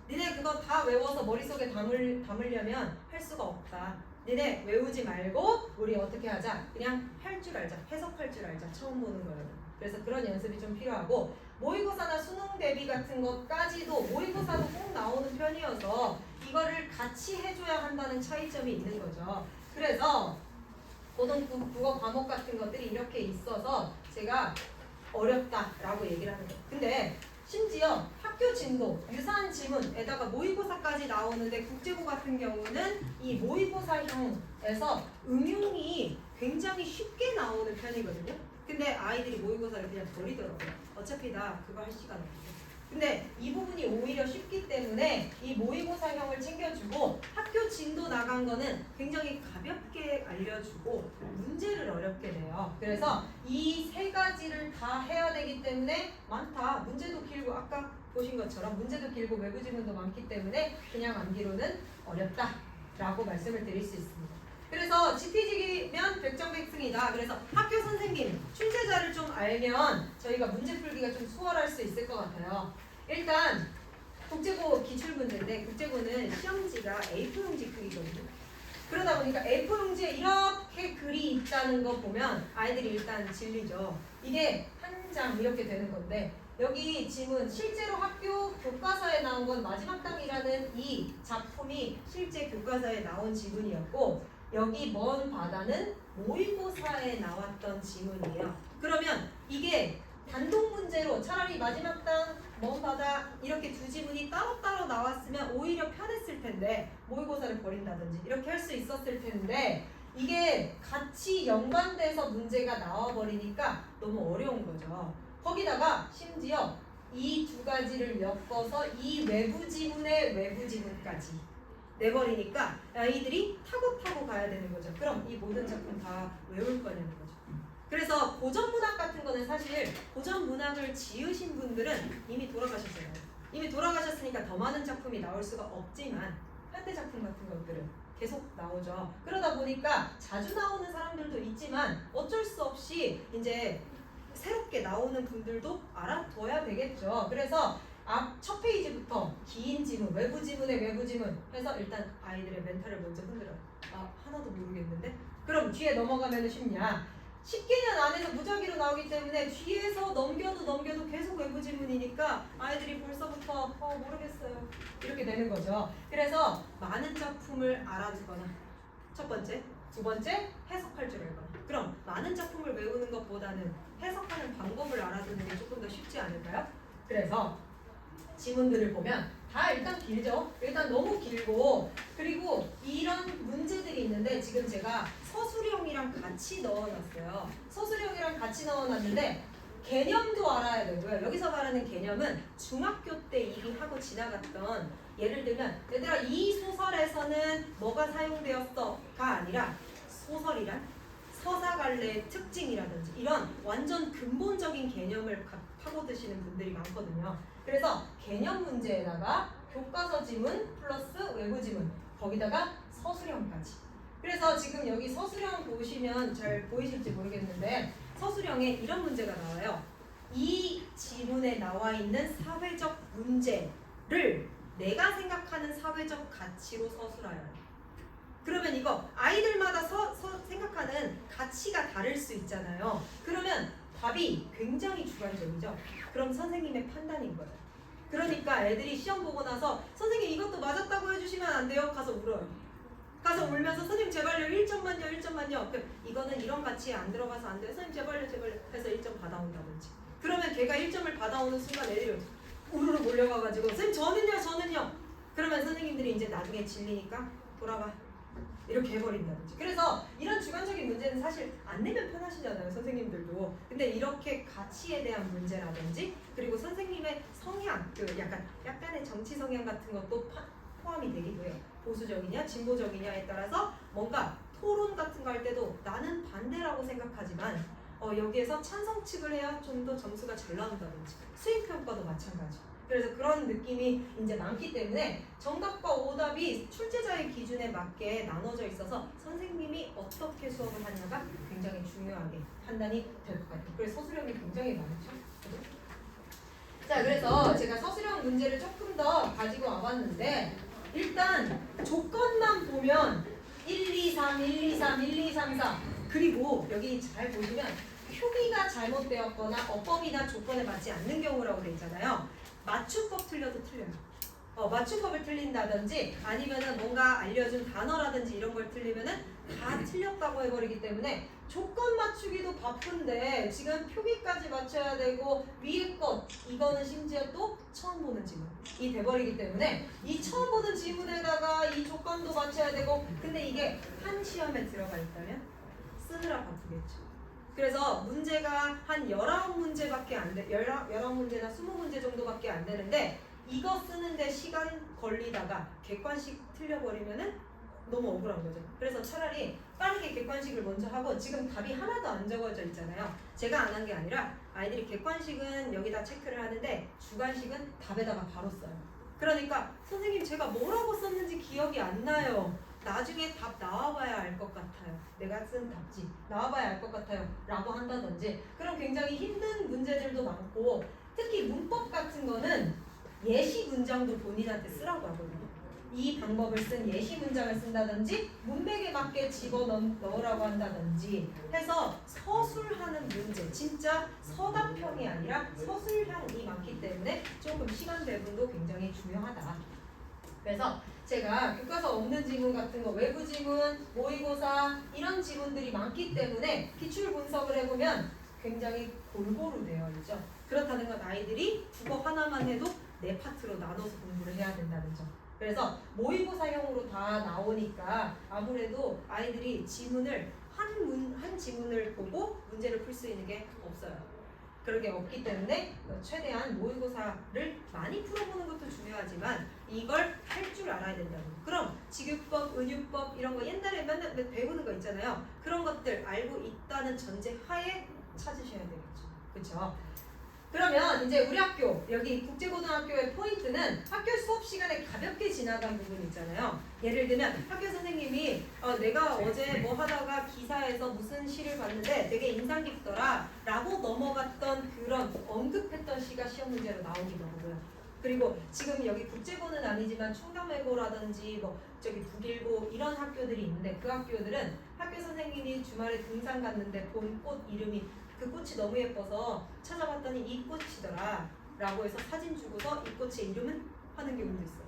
니네 그거 다 외워서 머릿속에 담으려면 할 수가 없다. 니네 외우지 말고 우리 어떻게 하자? 그냥 할 줄 알자. 해석할 줄 알자. 처음 보는 거예요. 그래서 그런 연습이 좀 필요하고 모의고사나 수능 대비 같은 것까지도 모의고사도 꼭 나오는 편이어서 이거를 같이 해줘야 한다는 차이점이 있는 거죠. 그래서 고등 국어 과목 같은 것들이 이렇게 있어서 제가 어렵다라고 얘기를 하는 거예요. 근데 심지어 학교 진도, 유사한 지문에다가 모의고사까지 나오는데 국제고 같은 경우는 이 모의고사형에서 응용이 굉장히 쉽게 나오는 편이거든요. 근데 아이들이 모의고사를 그냥 버리더라고요. 어차피 나 그거 할 시간 없어. 근데 이 부분이 오히려 쉽기 때문에 이 모의고사형을 챙겨주고 학교 진도 나간 거는 굉장히 가볍게 알려주고 문제를 어렵게 돼요. 그래서 이 세 가지를 다 해야 되기 때문에 많다. 문제도 길고 아까 보신 것처럼 문제도 길고 외부 지문도 많기 때문에 그냥 암기로는 어렵다라고 말씀을 드릴 수 있습니다. 그래서 지피지기면 백전백승이다. 그래서 학교 선생님 출제자를 좀 알면 저희가 문제 풀기가 좀 수월할 수 있을 것 같아요. 일단 국제고 기출문제인데 국제고는 시험지가 A4 용지 크기거든요. 그러다 보니까 A4 용지에 이렇게 글이 있다는 거 보면 아이들이 일단 질리죠. 이게 한 장 이렇게 되는 건데 여기 지문 실제로 학교 교과서에 나온 건 마지막 땅이라는 이 작품이 실제 교과서에 나온 지문이었고 여기 먼 바다는 모의고사에 나왔던 지문이에요. 그러면 이게 단독 문제로 차라리 마지막 땅, 먼 바다 이렇게 두 지문이 따로따로 나왔으면 오히려 편했을 텐데 모의고사를 버린다든지 이렇게 할 수 있었을 텐데 이게 같이 연관돼서 문제가 나와버리니까 너무 어려운 거죠. 거기다가 심지어 이 두 가지를 엮어서 이 외부 지문의 외부 지문까지 내버리니까 아이들이 타고 가야 되는 거죠. 그럼 이 모든 작품 다 외울 거냐는 거죠. 그래서 고전문학 같은 거는 사실 고전문학을 지으신 분들은 이미 돌아가셨어요. 이미 돌아가셨으니까 더 많은 작품이 나올 수가 없지만 현대 작품 같은 것들은 계속 나오죠. 그러다 보니까 자주 나오는 사람들도 있지만 어쩔 수 없이 이제 새롭게 나오는 분들도 알아둬야 되겠죠. 그래서 앞 첫 페이지부터 긴 지문, 외부 지문의 외부 지문 해서 일단 아이들의 멘탈을 먼저 흔들어요. 아, 하나도 모르겠는데? 그럼 뒤에 넘어가면 쉽냐? 10개년 안에서 무작위로 나오기 때문에 뒤에서 넘겨도 계속 외부 지문이니까 아이들이 벌써부터 모르겠어요. 이렇게 되는 거죠. 그래서 많은 작품을 알아두거나 첫 번째, 두 번째 해석할 줄 알거나 그럼 많은 작품을 외우는 것보다는 해석하는 방법을 알아두는 게 조금 더 쉽지 않을까요? 그래서 지문들을 보면 다 일단 길죠. 일단 너무 길고 그리고 이런 문제들이 있는데 지금 제가 서술형이랑 같이 넣어놨어요. 서술형이랑 같이 넣어놨는데 개념도 알아야 되고요. 여기서 말하는 개념은 중학교 때 이미 하고 지나갔던 예를 들면 얘들아 이 소설에서는 뭐가 사용되었어가 아니라 소설이란 서사갈래의 특징이라든지 이런 완전 근본적인 개념을 파고드시는 분들이 많거든요. 그래서 개념 문제에다가 교과서 지문 플러스 외부 지문 거기다가 서술형까지. 그래서 지금 여기 서술형 보시면 잘 보이실지 모르겠는데 서술형에 이런 문제가 나와요. 이 지문에 나와 있는 사회적 문제를 내가 생각하는 사회적 가치로 서술하여야 해. 그러면 이거 아이들마다 생각하는 가치가 다를 수 있잖아요. 그러면 답이 굉장히 주관적이죠. 그럼 선생님의 판단인 거예요. 그러니까 애들이 시험 보고 나서 선생님 이것도 맞았다고 해주시면 안 돼요? 가서 울어요. 가서 울면서 선생님 제발요 1점만요 1점만요. 이거는 이런 가치에 안 들어가서 안 돼요. 선생님 제발요 해서 1점 받아온다든지. 그러면 걔가 1점을 받아오는 순간 애들이 우르르 몰려가가지고 선생님 저는요. 그러면 선생님들이 이제 나중에 질리니까 돌아가. 이렇게 해버린다든지. 그래서 이런 주관적인 문제는 사실 안 내면 편하시잖아요, 선생님들도. 근데 이렇게 가치에 대한 문제라든지 그리고 선생님의 성향, 약간의 정치 성향 같은 것도 포함이 되기도 해요. 보수적이냐, 진보적이냐에 따라서 뭔가 토론 같은 거 할 때도 나는 반대라고 생각하지만 여기에서 찬성 측을 해야 좀 더 점수가 잘 나온다든지 수행평가도 마찬가지. 그래서 그런 느낌이 이제 많기 때문에 정답과 오답이 출제자의 기준에 맞게 나눠져 있어서 선생님이 어떻게 수업을 하냐가 굉장히 중요하게 판단이 될 것 같아요. 그래서 서술형이 굉장히 많죠. 자, 그래서 제가 서술형 문제를 조금 더 가지고 와봤는데 일단 조건만 보면 1, 2, 3, 1, 2, 3, 1, 2, 3, 4. 그리고 여기 잘 보시면 표기가 잘못되었거나 어법이나 조건에 맞지 않는 경우라고 돼 있잖아요. 맞춤법 틀려도 틀려요. 맞춤법을 틀린다든지 아니면은 뭔가 알려준 단어라든지 이런 걸 틀리면은 다 틀렸다고 해버리기 때문에 조건 맞추기도 바쁜데 지금 표기까지 맞춰야 되고 위에 것 이거는 심지어 또 처음 보는 지문이 돼버리기 때문에 이 처음 보는 지문에다가 이 조건도 맞춰야 되고 근데 이게 한 시험에 들어가 있다면 쓰느라 바쁘겠죠. 그래서 문제가 한 19문제밖에 안 돼. 19문제나 20문제 정도밖에 안 되는데 이거 쓰는데 시간 걸리다가 객관식 틀려버리면은 너무 억울한 거죠. 그래서 차라리 빠르게 객관식을 먼저 하고 지금 답이 하나도 안 적어져 있잖아요. 제가 안 한 게 아니라 아이들이 객관식은 여기다 체크를 하는데 주관식은 답에다가 바로 써요. 그러니까 선생님 제가 뭐라고 썼는지 기억이 안 나요. 나중에 답 나와봐야 알 것 같아요. 내가 쓴 답지 나와봐야 알 것 같아요 라고 한다든지 그럼 굉장히 힘든 문제들도 많고 특히 문법 같은 거는 예시 문장도 본인한테 쓰라고 하거든요. 이 방법을 쓴 예시 문장을 쓴다든지 문맥에 맞게 집어넣으라고 한다든지 해서 서술하는 문제 진짜 서답형이 아니라 서술형이 많기 때문에 조금 시간 배분도 굉장히 중요하다. 그래서 제가 교과서 없는 지문 같은 거 외부 지문, 모의고사 이런 지문들이 많기 때문에 기출 분석을 해보면 굉장히 골고루 되어 있죠. 그렇다는 건 아이들이 국어 하나만 해도 4파트로 나눠서 공부를 해야 된다는 점. 그래서 모의고사형으로 다 나오니까 아무래도 아이들이 지문을 한 지문을 보고 문제를 풀 수 있는 게 없어요. 그런 게 없기 때문에 최대한 모의고사를 많이 풀어보는 것도 중요하지만 이걸 할 줄 알아야 된다는 거. 그럼 직유법, 은유법 이런 거 옛날에 맨날 배우는 거 있잖아요. 그런 것들 알고 있다는 전제 하에 찾으셔야 되겠죠. 그렇죠? 그러면 이제 우리 학교 여기 국제고등학교의 포인트는 학교 수업 시간에 가볍게 지나간 부분 있잖아요. 예를 들면 학교 선생님이 내가 어제 뭐 하다가 기사에서 무슨 시를 봤는데 되게 인상 깊더라 라고 넘어갔던 그런 언급했던 시가 시험 문제로 나오기도 하고요. 그리고 지금 여기 국제고는 아니지만 충남외고라든지 뭐 저기 북일고 이런 학교들이 있는데 그 학교들은 학교 선생님이 주말에 등산 갔는데 본 꽃 이름이 그 꽃이 너무 예뻐서 찾아봤더니 이 꽃이더라 라고 해서 사진 주고서 이 꽃의 이름은 하는 경우도 있어요.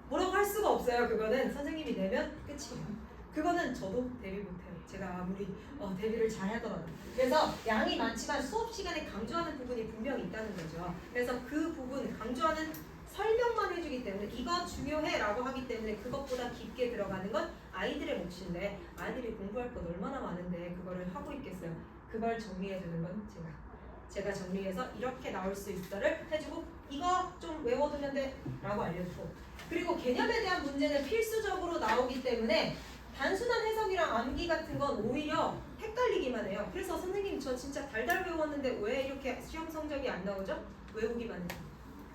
뭐라고 할 수가 없어요. 그거는 선생님이 내면 끝이에요. 그거는 저도 대비 못해요. 제가 아무리 대비를 잘 하더라도. 그래서 양이 많지만 수업 시간에 강조하는 부분이 분명히 있다는 거죠. 그래서 그 부분 강조하는 설명만 해주기 때문에 이거 중요해 라고 하기 때문에 그것보다 깊게 들어가는 건 아이들의 몫인데 아이들이 공부할 것 얼마나 많은데 그거를 하고 있겠어요. 그걸 정리해주는 건 제가 정리해서 이렇게 나올 수 있어를 해주고 이거 좀 외워두면 돼 라고 알려주고 그리고 개념에 대한 문제는 필수적으로 나오기 때문에 단순한 해석이랑 암기 같은 건 오히려 헷갈리기만 해요. 그래서 선생님 저 진짜 달달 외웠는데 왜 이렇게 시험 성적이 안 나오죠? 외우기만 해요.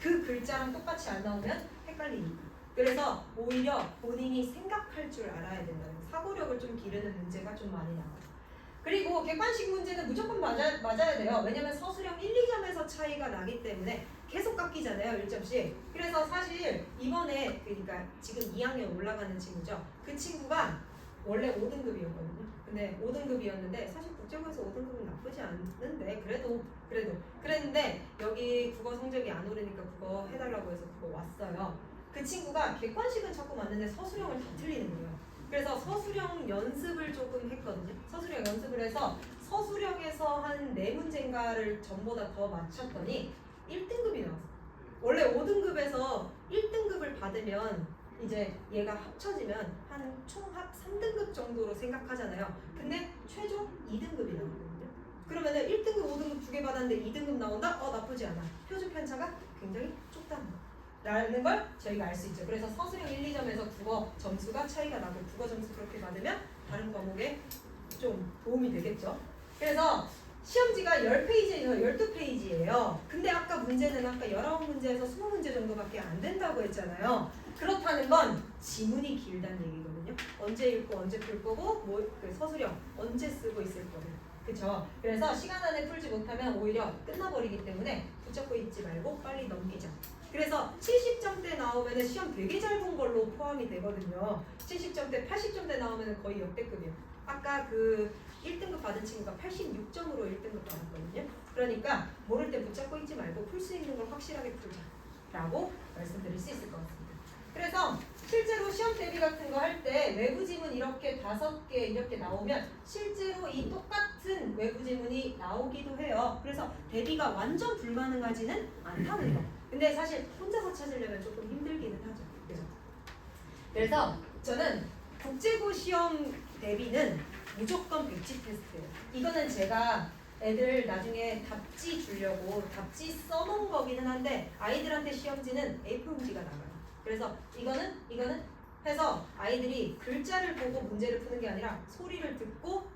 그 글자랑 똑같이 안 나오면 헷갈리니까. 그래서 오히려 본인이 생각할 줄 알아야 된다는 사고력을 좀 기르는 문제가 좀 많이 나와요. 그리고 객관식 문제는 무조건 맞아야 돼요. 왜냐면 서술형 1, 2점에서 차이가 나기 때문에 계속 깎이잖아요. 1점씩. 그래서 사실 이번에 그러니까 지금 2학년 올라가는 친구죠. 그 친구가 원래 5등급이었거든요. 근데 5등급이었는데 사실 국제고에서 5등급은 나쁘지 않는데 그랬는데 여기 국어 성적이 안 오르니까 국어 해달라고 해서 국어 왔어요. 그 친구가 객관식은 자꾸 맞는데 서술형을 다 틀리는 거예요. 그래서 서술형 연습을 조금 했거든요. 서술형 연습을 해서 서술형에서 한 4문제인가를 전보다 더 맞췄더니 1등급이 나왔어요. 원래 5등급에서 1등급을 받으면 이제 얘가 합쳐지면 한 총합 3등급 정도로 생각하잖아요. 근데 최종 2등급이 나오거든요. 그러면은 1등급, 5등급 2개 받았는데 2등급 나온다? 나쁘지 않아. 표준 편차가 굉장히 좁다는 거. 라는 걸 저희가 알 수 있죠. 그래서 서술형 1, 2점에서 국어 점수가 차이가 나고 국어 점수 그렇게 받으면 다른 과목에 좀 도움이 되겠죠. 그래서 시험지가 10페이지에서 12페이지예요. 근데 아까 문제는 아까 19문제에서 20문제 정도밖에 안 된다고 했잖아요. 그렇다는 건 지문이 길다는 얘기거든요. 언제 읽고 언제 풀 거고 그 서술형 언제 쓰고 있을 거예요. 그쵸? 그래서 시간 안에 풀지 못하면 오히려 끝나버리기 때문에 붙잡고 있지 말고 빨리 넘기자. 그래서 70점대 나오면은 시험 되게 잘 본 걸로 포함이 되거든요. 70점대, 80점대 나오면은 거의 역대급이에요. 아까 그 1등급 받은 친구가 86점으로 1등급 받았거든요. 그러니까 모를 때 붙잡고 있지 말고 풀 수 있는 걸 확실하게 풀자라고 말씀드릴 수 있을 것 같습니다. 그래서 실제로 시험 대비 같은 거 할 때 외부 지문 이렇게 5개 이렇게 나오면 실제로 이 똑같은 외부 지문이 나오기도 해요. 그래서 대비가 완전 불가능하지는 않다는 거. 근데 사실 혼자서 찾으려면 조금 힘들기는 하죠. 그죠? 그래서 저는 국제고 시험 대비는 무조건 백지 테스트예요. 이거는 제가 애들 나중에 답지 주려고 답지 써놓은 거기는 한데 아이들한테 시험지는 A4 용지가 나가요. 그래서 이거는 해서 아이들이 글자를 보고 문제를 푸는 게 아니라 소리를 듣고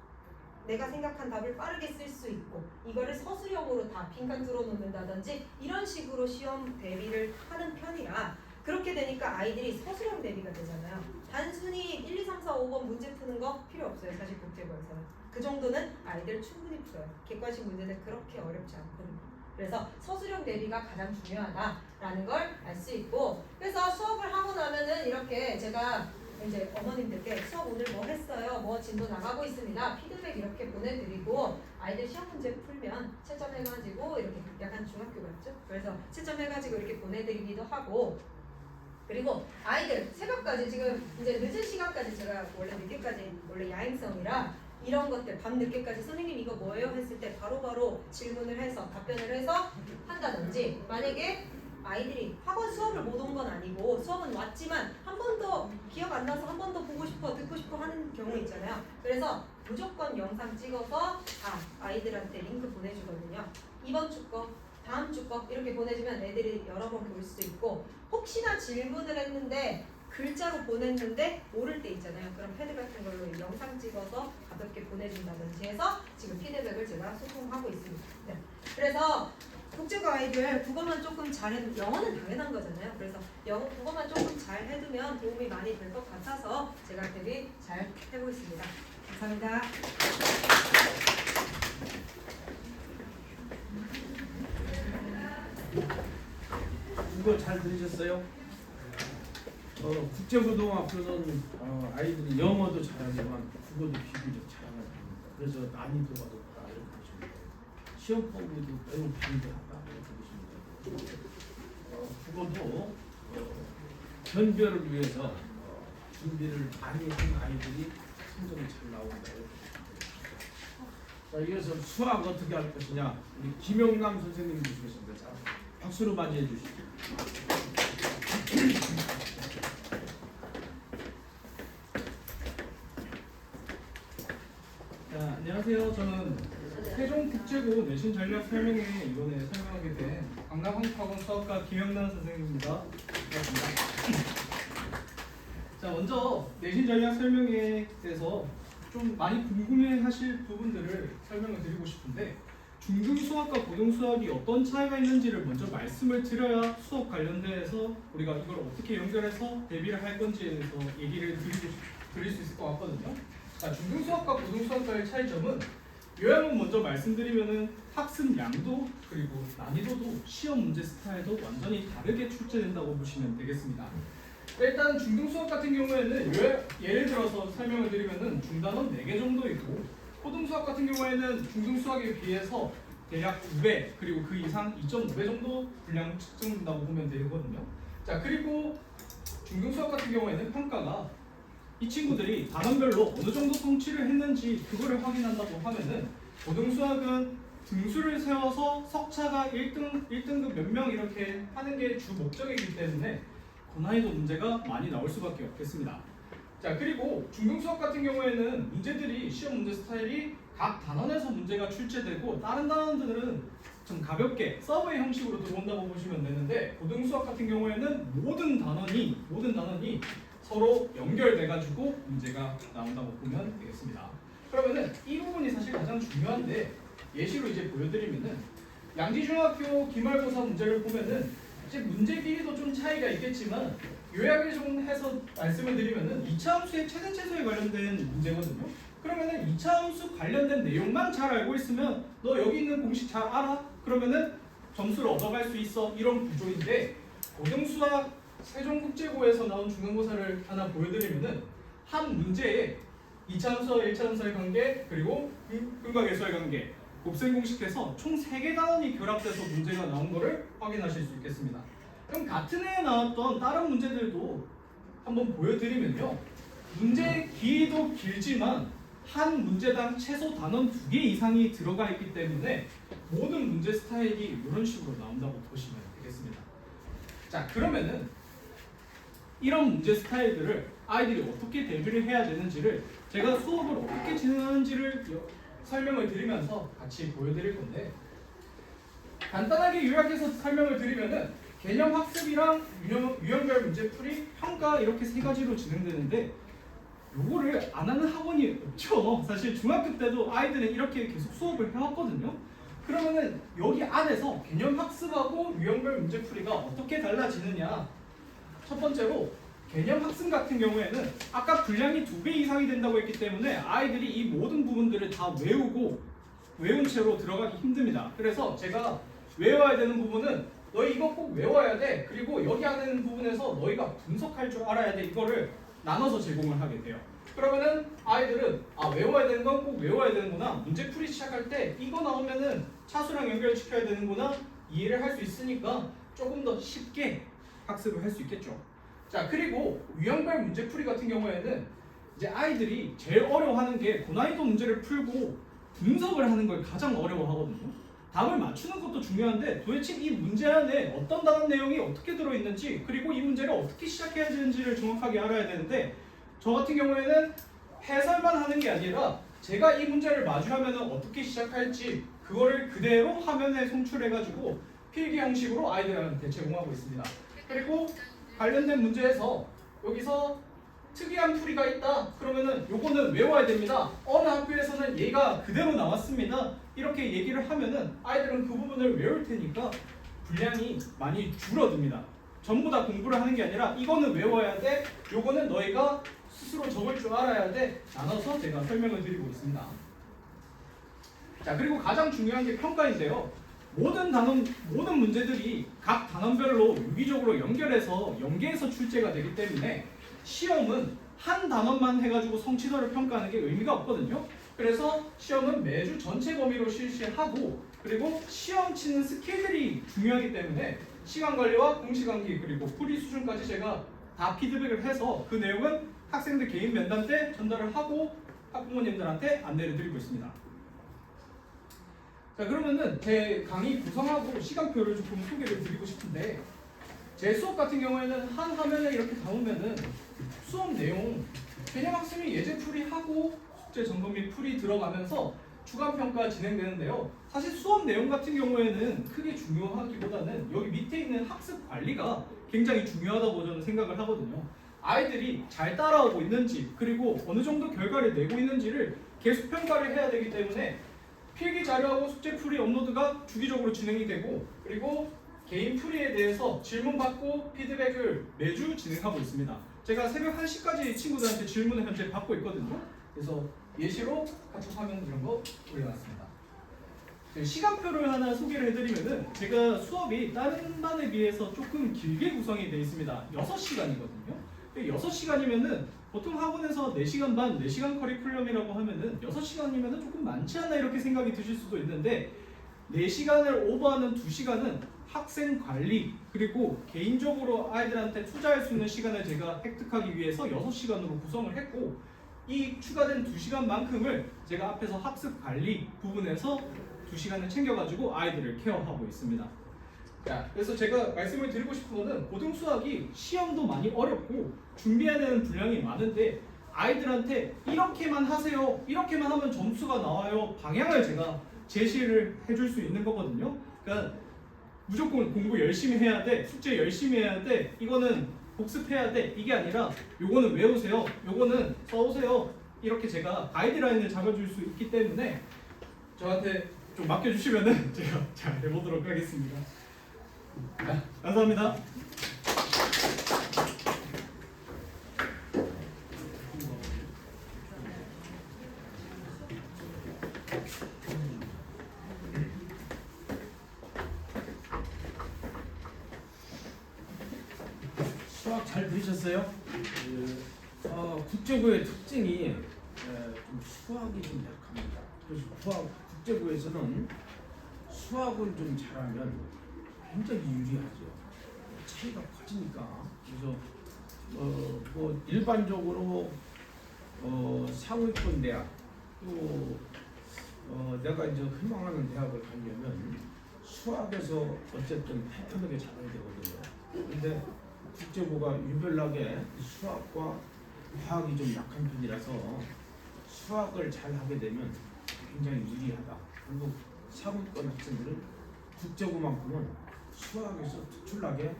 내가 생각한 답을 빠르게 쓸 수 있고 이거를 서술형으로 다 빈칸 뚫어놓는다든지 이런 식으로 시험 대비를 하는 편이라 그렇게 되니까 아이들이 서술형 대비가 되잖아요. 단순히 1, 2, 3, 4, 5번 문제 푸는 거 필요 없어요. 사실 국제고에서는. 그 정도는 아이들 충분히 풀어요. 객관식 문제는 그렇게 어렵지 않거든요. 그래서 서술형 대비가 가장 중요하다라는 걸 알 수 있고 그래서 수업을 하고 나면은 이렇게 제가 이제 어머님들께 수업 오늘 뭐 했어요? 뭐 진도 나가고 있습니다. 피드백 이렇게 보내드리고 아이들 시험 문제 풀면 채점해가지고 이렇게 약간 중학교 같죠? 그래서 채점해가지고 이렇게 보내드리기도 하고 그리고 아이들 새벽까지 지금 이제 늦은 시간까지 제가 원래 늦게까지 원래 야행성이라 이런 것들 밤 늦게까지 선생님 이거 뭐예요? 했을 때 바로바로 질문을 해서 답변을 해서 한다든지 만약에 아이들이 학원 수업을 못 온 건 아니고 수업은 왔지만 한 번 더 기억 안 나서 한 번 더 보고 싶어 듣고 싶어 하는 경우 있잖아요. 그래서 무조건 영상 찍어서 아이들한테 링크 보내주거든요. 이번 주 거, 다음 주 거 이렇게 보내주면 애들이 여러 번 볼 수 있고 혹시나 질문을 했는데 글자로 보냈는데 모를 때 있잖아요. 그럼 패드 같은 걸로 영상 찍어서 가볍게 보내준다든지 해서 지금 피드백을 제가 소통하고 있습니다. 네. 그래서 국제고 아이들 국어만 조금 잘해도 영어는 당연한 거잖아요. 그래서 국어만 조금 잘 해두면 도움이 많이 될 것 같아서 제가 되게 잘 해보겠습니다. 감사합니다. 이거 잘 들으셨어요? 국제고등학교는 아이들이 영어도 잘하지만 국어도 비교적 잘하는 편입니다. 그래서 난이도가 높다 이렇게 보시면 돼요. 시험 범위도 매우 빈대하다 이렇게 보시면 돼요. 국어도 변별을 위해서 준비를 많이 한 아이들이 성적이 잘 나온다 이렇게 보시면 돼요. 자, 이어서 수학 어떻게 할 것이냐 우리 김영남 선생님이 주시겠습니다. 자, 박수로 맞이해 주시죠. 안녕하세요. 저는 세종국제고 내신 전략 설명회 이번에 설명하게 된 강남한국학원 수학과 김영란 선생님입니다. 반갑습니다. 자, 먼저 내신 전략 설명회에 대해서 좀 많이 궁금해하실 부분들을 설명을 드리고 싶은데 중등수학과 고등수학이 어떤 차이가 있는지를 먼저 말씀을 드려야 수업 관련돼서 우리가 이걸 어떻게 연결해서 대비를 할 건지에 대해서 얘기를 드릴 수 있을 것 같거든요. 자, 중등수학과 고등수학과의 차이점은 요약은 먼저 말씀드리면은 학습 양도 그리고 난이도도 시험 문제 스타일도 완전히 다르게 출제된다고 보시면 되겠습니다. 일단 중등수학 같은 경우에는 예를 들어서 설명을 드리면은 중단원 4개 정도 있고 고등수학 같은 경우에는 중등수학에 비해서 대략 2배 그리고 그 이상 2.5배 정도 분량 측정된다고 보면 되거든요. 자, 그리고 중등수학 같은 경우에는 평가가 이 친구들이 단원별로 어느 정도 성취를 했는지 그거를 확인한다고 하면은 고등수학은 등수를 세워서 석차가 1등급 몇 명 이렇게 하는 게 주 목적이기 때문에 고난이도 문제가 많이 나올 수밖에 없겠습니다. 자, 그리고 중등수학 같은 경우에는 문제들이 시험 문제 스타일이 각 단원에서 문제가 출제되고 다른 단원들은 좀 가볍게 서브웨이 형식으로 들어온다고 보시면 되는데 고등수학 같은 경우에는 모든 단원이 서로 연결돼가지고 문제가 나온다고 보면 되겠습니다. 그러면은 이 부분이 사실 가장 중요한데 예시로 이제 보여드리면은 양지중학교 기말고사 문제를 보면은 이제 문제 길이도 좀 차이가 있겠지만 요약을 좀 해서 말씀을 드리면은 2차 함수의 최대 최소에 관련된 문제거든요. 그러면은 2차 함수 관련된 내용만 잘 알고 있으면 너 여기 있는 공식 잘 알아? 그러면은 점수를 얻어갈 수 있어 이런 구조인데 고등수학 세종국제고에서 나온 중간고사를 하나 보여드리면은 한 문제에 2차함수와 1차함수의 관계 그리고 근각에서의 관계 곱셈 공식해서 총 3개 단원이 결합돼서 문제가 나온 거를 확인하실 수 있겠습니다. 그럼 같은 해에 나왔던 다른 문제들도 한번 보여드리면요. 문제의 길이도 길지만 한 문제당 최소 단원 2개 이상이 들어가 있기 때문에 모든 문제 스타일이 이런 식으로 나온다고 보시면 되겠습니다. 자, 그러면은 이런 문제 스타일들을 아이들이 어떻게 대비를 해야 되는지를 제가 수업을 어떻게 진행하는지를 설명을 드리면서 같이 보여드릴 건데, 간단하게 요약해서 설명을 드리면은 개념 학습이랑 유형별 문제풀이, 평가 이렇게 3가지로 진행되는데, 요거를 안 하는 학원이 없죠. 사실 중학교 때도 아이들은 이렇게 계속 수업을 해왔거든요. 그러면은 여기 안에서 개념 학습하고 유형별 문제풀이가 어떻게 달라지느냐, 첫 번째로 개념 학습 같은 경우에는 아까 분량이 2배 이상이 된다고 했기 때문에 아이들이 이 모든 부분들을 다 외운 채로 들어가기 힘듭니다. 그래서 제가 외워야 되는 부분은 너희 이거 꼭 외워야 돼. 그리고 여기 안에 있는 부분에서 너희가 분석할 줄 알아야 돼. 이거를 나눠서 제공을 하게 돼요. 그러면은 아이들은 외워야 되는 건 꼭 외워야 되는구나. 문제풀이 시작할 때 이거 나오면은 차수랑 연결시켜야 되는구나. 이해를 할 수 있으니까 조금 더 쉽게 학습을 할 수 있겠죠. 자, 그리고 유형별 문제풀이 같은 경우에는 이제 아이들이 제일 어려워하는 게 고난이도 문제를 풀고 분석을 하는 걸 가장 어려워하거든요. 답을 맞추는 것도 중요한데 도대체 이 문제 안에 어떤 단원 내용이 어떻게 들어있는지, 그리고 이 문제를 어떻게 시작해야 되는지를 정확하게 알아야 되는데, 저 같은 경우에는 해설만 하는 게 아니라 제가 이 문제를 마주하면 어떻게 시작할지 그거를 그대로 화면에 송출해가지고 필기 형식으로 아이들한테 제공하고 있습니다. 그리고 관련된 문제에서 여기서 특이한 풀이가 있다 그러면은 요거는 외워야 됩니다. 어느 학교에서는 얘가 그대로 나왔습니다. 이렇게 얘기를 하면은 아이들은 그 부분을 외울 테니까 분량이 많이 줄어듭니다. 전부 다 공부를 하는 게 아니라 이거는 외워야 돼, 요거는 너희가 스스로 적을 줄 알아야 돼, 나눠서 제가 설명을 드리고 있습니다. 자, 그리고 가장 중요한 게 평가인데요. 모든 문제들이 각 단원별로 유기적으로 연계해서 출제가 되기 때문에 시험은 한 단원만 해가지고 성취도를 평가하는 게 의미가 없거든요. 그래서 시험은 매주 전체 범위로 실시하고, 그리고 시험 치는 스킬들이 중요하기 때문에 시간 관리와 공식 암기 그리고 풀이 수준까지 제가 다 피드백을 해서 그 내용은 학생들 개인 면담 때 전달을 하고 학부모님들한테 안내를 드리고 있습니다. 자, 그러면은 제 강의 구성하고 시간표를 조금 소개를 드리고 싶은데, 제 수업 같은 경우에는 한 화면에 이렇게 담으면은 수업 내용, 개념 학습이 예제 풀이하고 숙제 점검 및 풀이 들어가면서 주간 평가 진행되는데요. 사실 수업 내용 같은 경우에는 크게 중요하기보다는 여기 밑에 있는 학습 관리가 굉장히 중요하다고 저는 생각을 하거든요. 아이들이 잘 따라오고 있는지, 그리고 어느 정도 결과를 내고 있는지를 계속 평가를 해야 되기 때문에 필기 자료하고 숙제 풀이 업로드가 주기적으로 진행이 되고, 그리고 개인 풀이에 대해서 질문 받고 피드백을 매주 진행하고 있습니다. 제가 새벽 1시까지 친구들한테 질문을 현재 받고 있거든요. 그래서 예시로 카톡 화면 이런 거 올려놨습니다. 시간표를 하나 소개를 해드리면은, 제가 수업이 다른 반에 비해서 조금 길게 구성이 되어 있습니다. 6시간이거든요. 6시간이면은 보통 학원에서 4시간 반, 4시간 커리큘럼이라고 하면은 6시간이면은 조금 많지 않나 이렇게 생각이 드실 수도 있는데, 4시간을 오버하는 2시간은 학생 관리 그리고 개인적으로 아이들한테 투자할 수 있는 시간을 제가 획득하기 위해서 6시간으로 구성을 했고, 이 추가된 2시간만큼을 제가 앞에서 학습 관리 부분에서 2시간을 챙겨가지고 아이들을 케어하고 있습니다. 자, 그래서 제가 말씀을 드리고 싶은 거는 고등수학이 시험도 많이 어렵고 준비해야 되는 분량이 많은데, 아이들한테 이렇게만 하세요, 이렇게만 하면 점수가 나와요, 방향을 제가 제시를 해줄 수 있는 거거든요. 그러니까 무조건 공부 열심히 해야 돼, 숙제 열심히 해야 돼, 이거는 복습해야 돼, 이게 아니라 요거는 외우세요, 요거는 써오세요, 이렇게 제가 가이드라인을 잡아줄 수 있기 때문에 저한테 좀 맡겨주시면은 제가 잘 해보도록 하겠습니다. 자, 감사합니다. 수학 잘 들으셨어요? 국제고의 특징이 좀 수학이 좀 약합니다. 그래서 국제고에서는 수학을 좀 잘하면 굉장히 유리하죠. 차이가 커지니까. 그래서 뭐 일반적으로 상위권 대학 또 내가 이제 희망하는 대학을 가려면 수학에서 어쨌든 패턴하게 잘해야 되거든요. 근데 국제고가 유별나게 수학과 과학이 좀 약한 편이라서 수학을 잘 하게 되면 굉장히 유리하다. 그리고 상위권 학생들은 국제고만큼은 수학에서 특출나게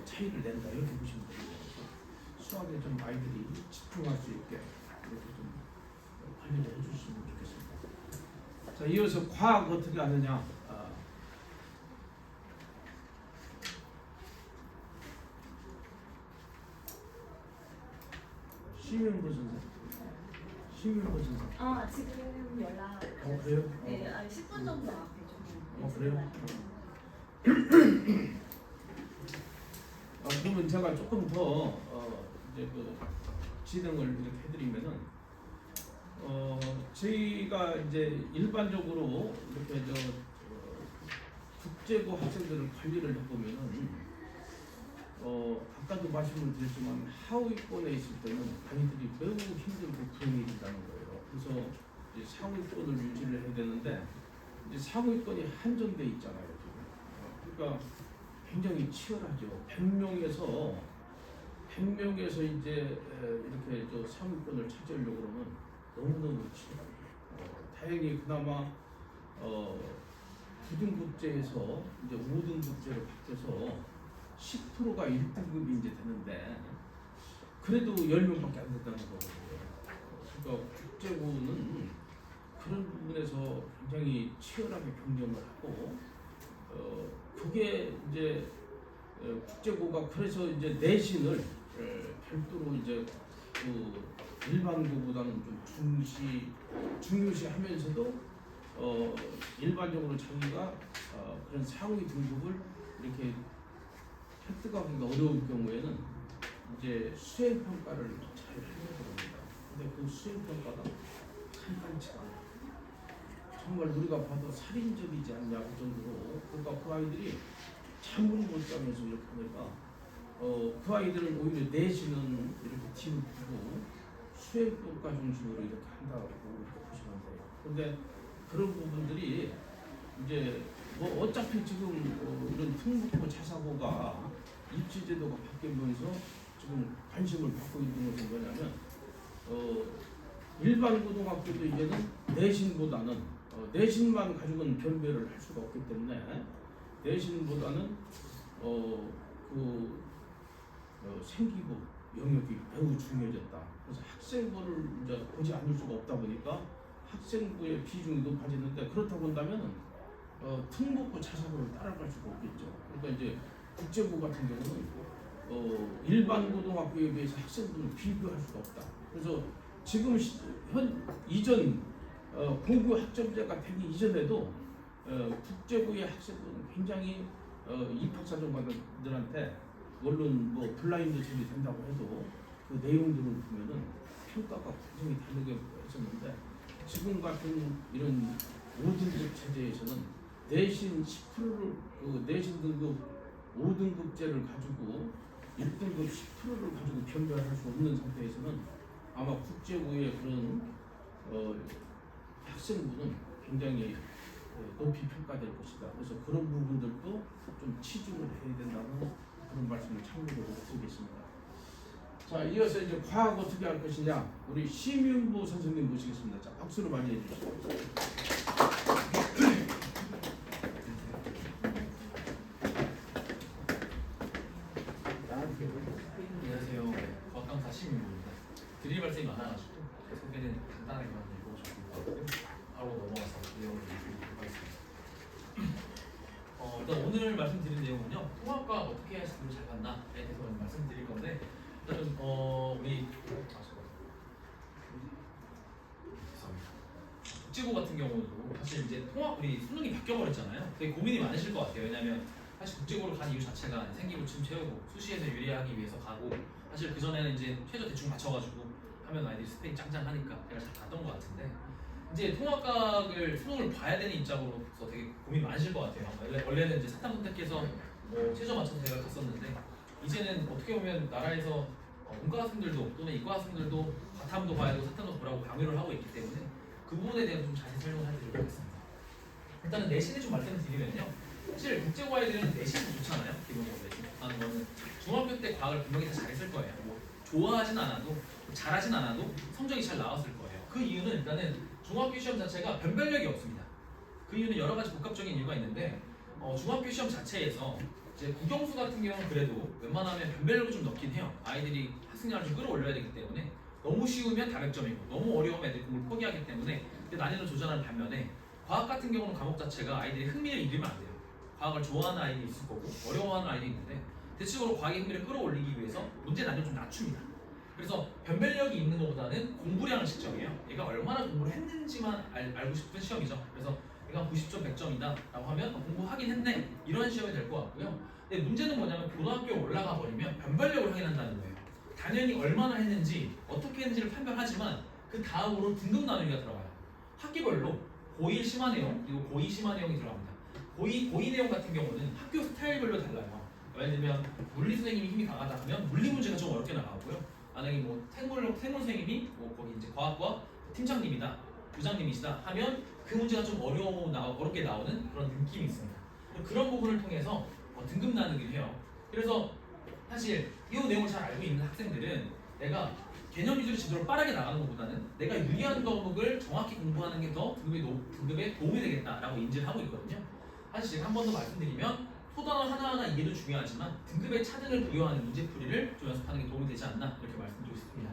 차이를 낸다 이렇게 보시면 됩니다. 그래서 수학에 좀 아이들이 집중할 수 있게 이렇게 좀 관리를 해주시면 좋겠습니다. 자, 이어서 과학 어떻게 하느냐? 심윤보 선생. 심윤보 선생. 지금 연락. 그래요? 네, 10분 정도 앞에 좀. 그래요? 그러면 제가 조금 더 이제 그 진행을 이렇게 해드리면은 저희가 이제 일반적으로 이렇게 국제고 학생들을 관리를 해보면은 아까도 말씀을 드렸지만 하위권에 있을 때는 아이들이 매우 힘들고 불행해진다는 거예요. 그래서 이제 상위권을 유지를 해야 되는데 이제 상위권이 한정돼 있잖아요. 지금. 그러니까 굉장히 치열하죠. 100명에서 이제 이렇게 상위권을 차지하려고 그러면 너무너무 치열합니다. 다행히 그나마 9등급제에서 이제 5등급제로 바뀌어서 10%가 1등급이 이제 되는데 그래도 10명밖에 안 된다는 거거든요. 그러니까 국제고는 그런 부분에서 굉장히 치열하게 경쟁을 하고 그게 이제 국제고가 그래서 이제 내신을 별도로 이제 그 일반고보다는 좀 중요시하면서도 일반적으로 자기가 그런 상위 등급을 이렇게 획득하기가 어려울 경우에는 이제 수행 평가를 잘 하려고 합니다. 근데 그 수행 평가가 간단치가 않아요. 정말 우리가 봐도 살인적이지 않냐 그 정도로 그러니까 그 아이들이 잠을 못 자면서 이렇게 하니까 그 아이들은 오히려 내신은 이렇게 뒤로 두고 수행 평가 중심으로 이렇게 한다고 이렇게 보시면 돼요. 근데 그런 부분들이 이제 뭐 어차피 지금 이런 특목고 자사고가 입시 제도가 바뀌면서 지금 관심을 받고 있는 것은 뭐냐면 일반 고등학교도 이제는 내신보다는 내신만 가지고는 변별을 할 수가 없기 때문에 내신보다는 생기부 영역이 매우 중요해졌다. 그래서 학생부를 이제 보지 않을 수가 없다 보니까 학생부의 비중이 높아지는데 그렇다 본다면 특목고 자사고를 따라갈 수가 없겠죠. 그러니까 이제 국제고 같은 경우는 일반 고등학교에 비해서 학생부는 비교할 수가 없다. 그래서 지금 이전 공부 학점제가 되기 이전에도 국제고의 학생부는 굉장히 입학사정관들한테 물론 뭐 블라인드 처리 된다고 해도 그 내용들을 보면은 평가가 굉장히 다르게 했었는데 지금 같은 이런 5등급 체제에서는 내신 10%를 그 내신 등급 5등급제를 가지고 1등급 10%를 가지고 변별할 수 없는 상태에서는 아마 국제고의 그런 학생부는 굉장히 높이 평가될 것이다. 그래서 그런 부분들도 좀 치중을 해야 된다는 그런 말씀을 참고로 드리겠습니다. 자, 이어서 이제 과학 어떻게 할 것이냐 우리 심윤보 선생님 모시겠습니다. 자, 박수로 맞이해 주시죠. 안녕하세요. 과학강사 심윤보입니다. 드릴 말씀이 많아가지고 소개는 간단하게만 읽어주고 있거든요. 바로 넘어가서 내용을 읽도록 하겠습니다. 일단 오늘 말씀드릴 내용은요. 통합과 어떻게 하시면 잘 간다에 대해서 말씀드릴 건데 일단은 우리 국제고 같은 경우도 사실 이제 통합 우리 수능이 바뀌어버렸잖아요. 되게 고민이 많으실 것 같아요. 왜냐하면 사실 국제고를 간 이유 자체가 생기부침 채우고 수시에서 유리하기 위해서 가고 사실 그 전에는 이제 최저 대충 맞춰가지고 하면 아이들이 스펙이 짱짱하니까 그냥 잘 갔던 것 같은데 이제 통합각을 수능을 봐야 되는 입장으로서 되게 고민 많으실 것 같아요. 원래는 이제 사탐 선택해서 뭐 최저 맞춰서 제가 갔었는데 이제는 어떻게 보면 나라에서 문과 학생들도 또는 이과 학생들도 과탐도 봐야 되고 사탐도 보라고 강요를 하고 있기 때문에 그 부분에 대해서 좀 자세히 설명을 해드리도록 하겠습니다. 일단은 내신에 좀 말씀을 드리면요. 사실 국제고 아이들은 내신이 좋잖아요. 기본적으로 내신 하는 거는 중학교 때 과학을 분명히 다 잘했을 거예요. 뭐 좋아하진 않아도 잘하진 않아도 성적이 잘 나왔을 거예요. 그 이유는 일단은 중학교 시험 자체가 변별력이 없습니다. 그 이유는 여러 가지 복합적인 이유가 있는데 중학교 시험 자체에서 이제 국영수 같은 경우는 그래도 웬만하면 변별력을 좀 넣긴 해요. 아이들이 학습량을 좀 끌어올려야 되기 때문에 너무 쉬우면 다백점이고 너무 어려우면 애들이 공부를 포기하기 때문에 난이도 조절하는 반면에 과학 같은 경우는 과목 자체가 아이들이 흥미를 잃으면 안 돼요. 과학을 좋아하는 아이들이 있을 거고 어려워하는 아이들이 있는데 대체적으로 과학의 흥미를 끌어올리기 위해서 문제 난이도를 좀 낮춥니다. 그래서 변별력이 있는 것보다는 공부량을 측정해요. 얘가 얼마나 공부를 했는지만 알고 싶은 시험이죠. 그래서 얘가 90점 100점이다 라고 하면 공부하긴 했네 이런 시험이 될 것 같고요. 근데 문제는 뭐냐면 고등학교에 올라가 버리면 변별력을 확인한다는 거예요. 당연히 얼마나 했는지 어떻게 했는지를 판별하지만 그 다음으로 등급 나누기가 들어가요. 학기별로 고1 심화 내용 그리고 고2 심화 내용이 들어갑니다. 고2 내용 같은 경우는 학교 스타일별로 달라요. 예를 들면 물리 선생님이 힘이 강하다 하면 물리 문제가 좀 어렵게 나가고요. 만약에 뭐 생물 선생님이 뭐 거기 이제 과학과 팀장님이다, 부장님이시다 하면 그 문제가 좀 어렵게 나오는 그런 느낌이 있습니다. 그런 부분을 통해서 등급 나누기를 해요. 그래서 사실 이 내용을 잘 알고 있는 학생들은 내가 개념 위주로 지도를 빠르게 나가는 것보다는 내가 유리한 과목을 정확히 공부하는 게 더 등급에 도움이 되겠다라고 인지를 하고 있거든요. 사실 제가 한 번 더 말씀드리면 소단어 하나하나 이해도 중요하지만 등급의 차등을 부여하는 문제풀이를 좀 연습하는 게 도움이 되지 않나 이렇게 말씀드리고 싶습니다.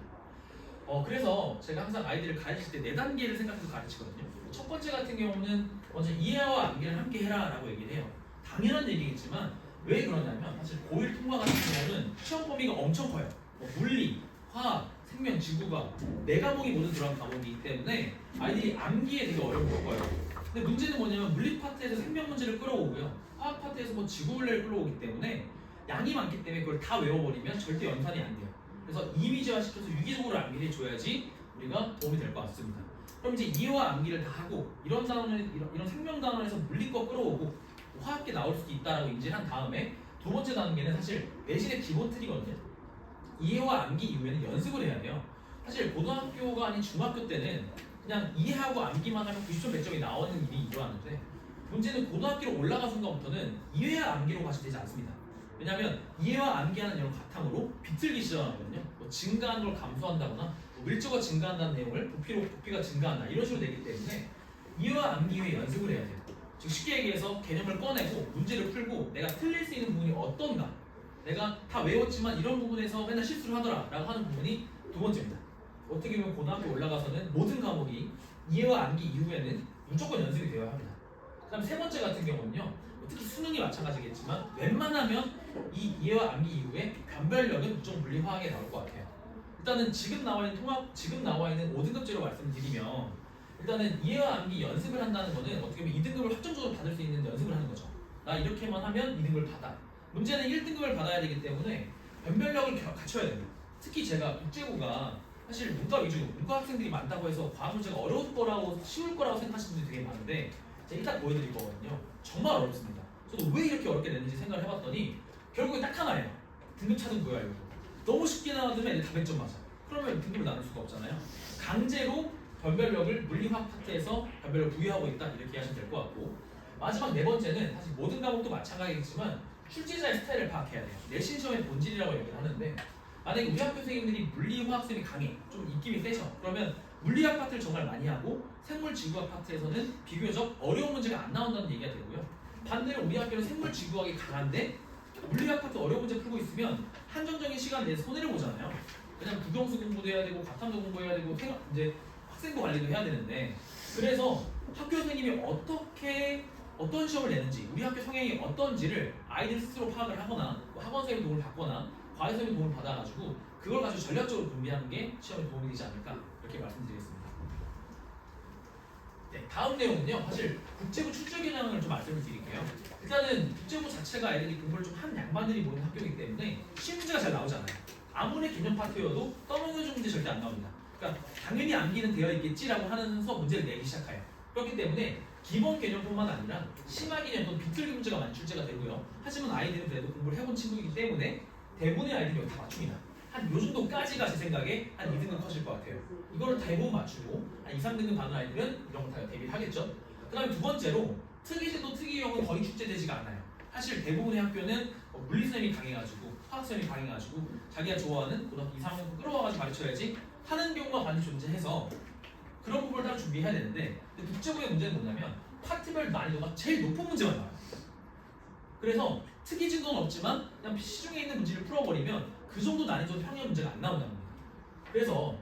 그래서 제가 항상 아이들을 가르칠 때 4단계를 생각해서 가르치거든요. 첫 번째 같은 경우는 먼저 이해와 암기를 함께 해라 라고 얘기를 해요. 당연한 얘기겠지만 왜 그러냐면 사실 고1 통과 같은 경우는 시험 범위가 엄청 커요. 뭐 물리, 화학, 생명, 지구가 4과목이 모두 들어간 과목이기 때문에 아이들이 암기에 되게 어려울 거예요. 근데 문제는 뭐냐면 물리 파트에서 생명 문제를 끌어오고요. 화학 파트에서 뭐 지구 원리를 끌어오기 때문에 양이 많기 때문에 그걸 다 외워버리면 절대 연산이 안 돼요. 그래서 이미지화 시켜서 유기적으로 암기를 해줘야지 우리가 도움이 될 것 같습니다. 그럼 이제 이해와 암기를 다 하고 이런 생명 단원에서 물리 거 끌어오고 화학계 나올 수도 있다라고 인지를 한 다음에 두 번째 단계는 사실 내신의 기본 틀이거든요. 이해와 암기 이후에는 연습을 해야 돼요. 사실 고등학교가 아닌 중학교 때는 그냥 이해하고 암기만 하면 90점 100점이 나오는 일이 일어나는데 문제는 고등학교로 올라간 순간부터는 이해와 암기로 가시 되지 않습니다. 왜냐하면 이해와 암기하는 내용 바탕으로 비틀기 시작하거든요. 뭐 증가하는 걸 감소한다거나 뭐 밀도가 증가한다는 내용을 부피가 증가한다 이런 식으로 되기 때문에 이해와 암기 후에 연습을 해야 돼요. 즉 쉽게 얘기해서 개념을 꺼내고 문제를 풀고 내가 틀릴 수 있는 부분이 어떤가, 내가 다 외웠지만 이런 부분에서 맨날 실수를 하더라 라고 하는 부분이 두 번째입니다. 어떻게 보면 고등학교 올라가서는 모든 과목이 이해와 암기 이후에는 무조건 연습이 되어야 합니다. 그 다음 세 번째 같은 경우는요, 특히 수능이 마찬가지겠지만 웬만하면 이 이해와 암기 이후에 변별력은 무조건 물리화학에 나올 것 같아요. 일단은 지금 나와 있는 5등급제로 말씀드리면 일단은 이해와 암기 연습을 한다는 거는 어떻게 보면 2등급을 확정적으로 받을 수 있는 연습을 하는 거죠. 나 이렇게만 하면 2등급을 받아. 문제는 1등급을 받아야 되기 때문에 변별력을 갖춰야 됩니다. 특히 제가 국제고가 사실 문과 학생들이 많다고 해서 과학 문제가 어려울 거라고 쉬울 거라고 생각하시는 분들이 되게 많은데 제가 이따 보여드릴 거거든요. 정말 어렵습니다. 저도 왜 이렇게 어렵게 냈는지 생각을 해봤더니 결국에 딱 하나예요. 등급 차등 부여하려고. 너무 쉽게 나와두면 애들 다 100점 맞아. 그러면 등급을 나눌 수가 없잖아요. 강제로 변별력을 물리화학 파트에서 변별력을 부여하고 있다 이렇게 하시면 될 것 같고, 마지막 네 번째는 사실 모든 과목도 마찬가지겠지만 출제자의 스타일을 파악해야 돼요. 내신 시험의 본질이라고 얘기를 하는데 만약에 우리 학교 선생님들이 물리화학쌤이 강해, 좀 입김이 세죠. 그러면 물리학 파트를 정말 많이 하고 생물지구학 파트에서는 비교적 어려운 문제가 안 나온다는 얘기가 되고요. 반대로 우리 학교는 생물지구학이 강한데 물리학 파트 어려운 문제 풀고 있으면 한정적인 시간 내에 손해를 보잖아요. 그냥 국영수 공부도 해야 되고 과탐도 공부해야 되고 이제 학생부 관리도 해야 되는데, 그래서 학교 선생님이 어떤 시험을 내는지 우리 학교 성향이 어떤지를 아이들 스스로 파악을 하거나 학원 선생님 도움을 받거나 과외 선생님 도움을 받아가지고 그걸 가지고 전략적으로 준비하는 게 시험에 도움이 되지 않을까 이렇게 말씀드리겠습니다. 네, 다음 내용은요. 사실 국제부 출제 경향을 좀 말씀을 드릴게요. 일단은 국제부 자체가 애들이 공부를 좀 한 양반들이 모이는 학교이기 때문에 시험 문제가 잘 나오잖아요. 아무리 개념 파트여도 떠넘겨준 문제 절대 안 나옵니다. 그러니까 당연히 암기는 되어 있겠지라고 하면서 문제를 내기 시작해요. 그렇기 때문에 기본 개념뿐만 아니라 심화 개념 또는 비틀기 문제가 많이 출제가 되고요. 하지만 아이들은 그래도 공부를 해본 친구이기 때문에 대부분의 아이들이 여기 다 맞춥니다. 한 요 정도까지가 제 생각에 한 2등급 컷일 것 같아요. 이거를 대부분 맞추고 한 2, 3등급 받는 아이들은 이런 거 다 대비를 하겠죠. 그 다음에 두 번째로 특이제도 특이형은 거의 출제되지가 않아요. 사실 대부분의 학교는 물리쌤이 강해가지고 화학쌤이 강해가지고 자기가 좋아하는 고등학교 2, 3학년 끌어와가지고 가르쳐야지 하는 경우가 많이 존재해서 그런 부분을 따로 준비해야 되는데 근데 국제부의 문제는 뭐냐면 파트별 난이도가 제일 높은 문제만 나와요. 그래서 특이 진도는 없지만 그냥 시중에 있는 문제를 풀어버리면 그 정도 난이도 평형 문제가 안 나온다는 겁니다. 그래서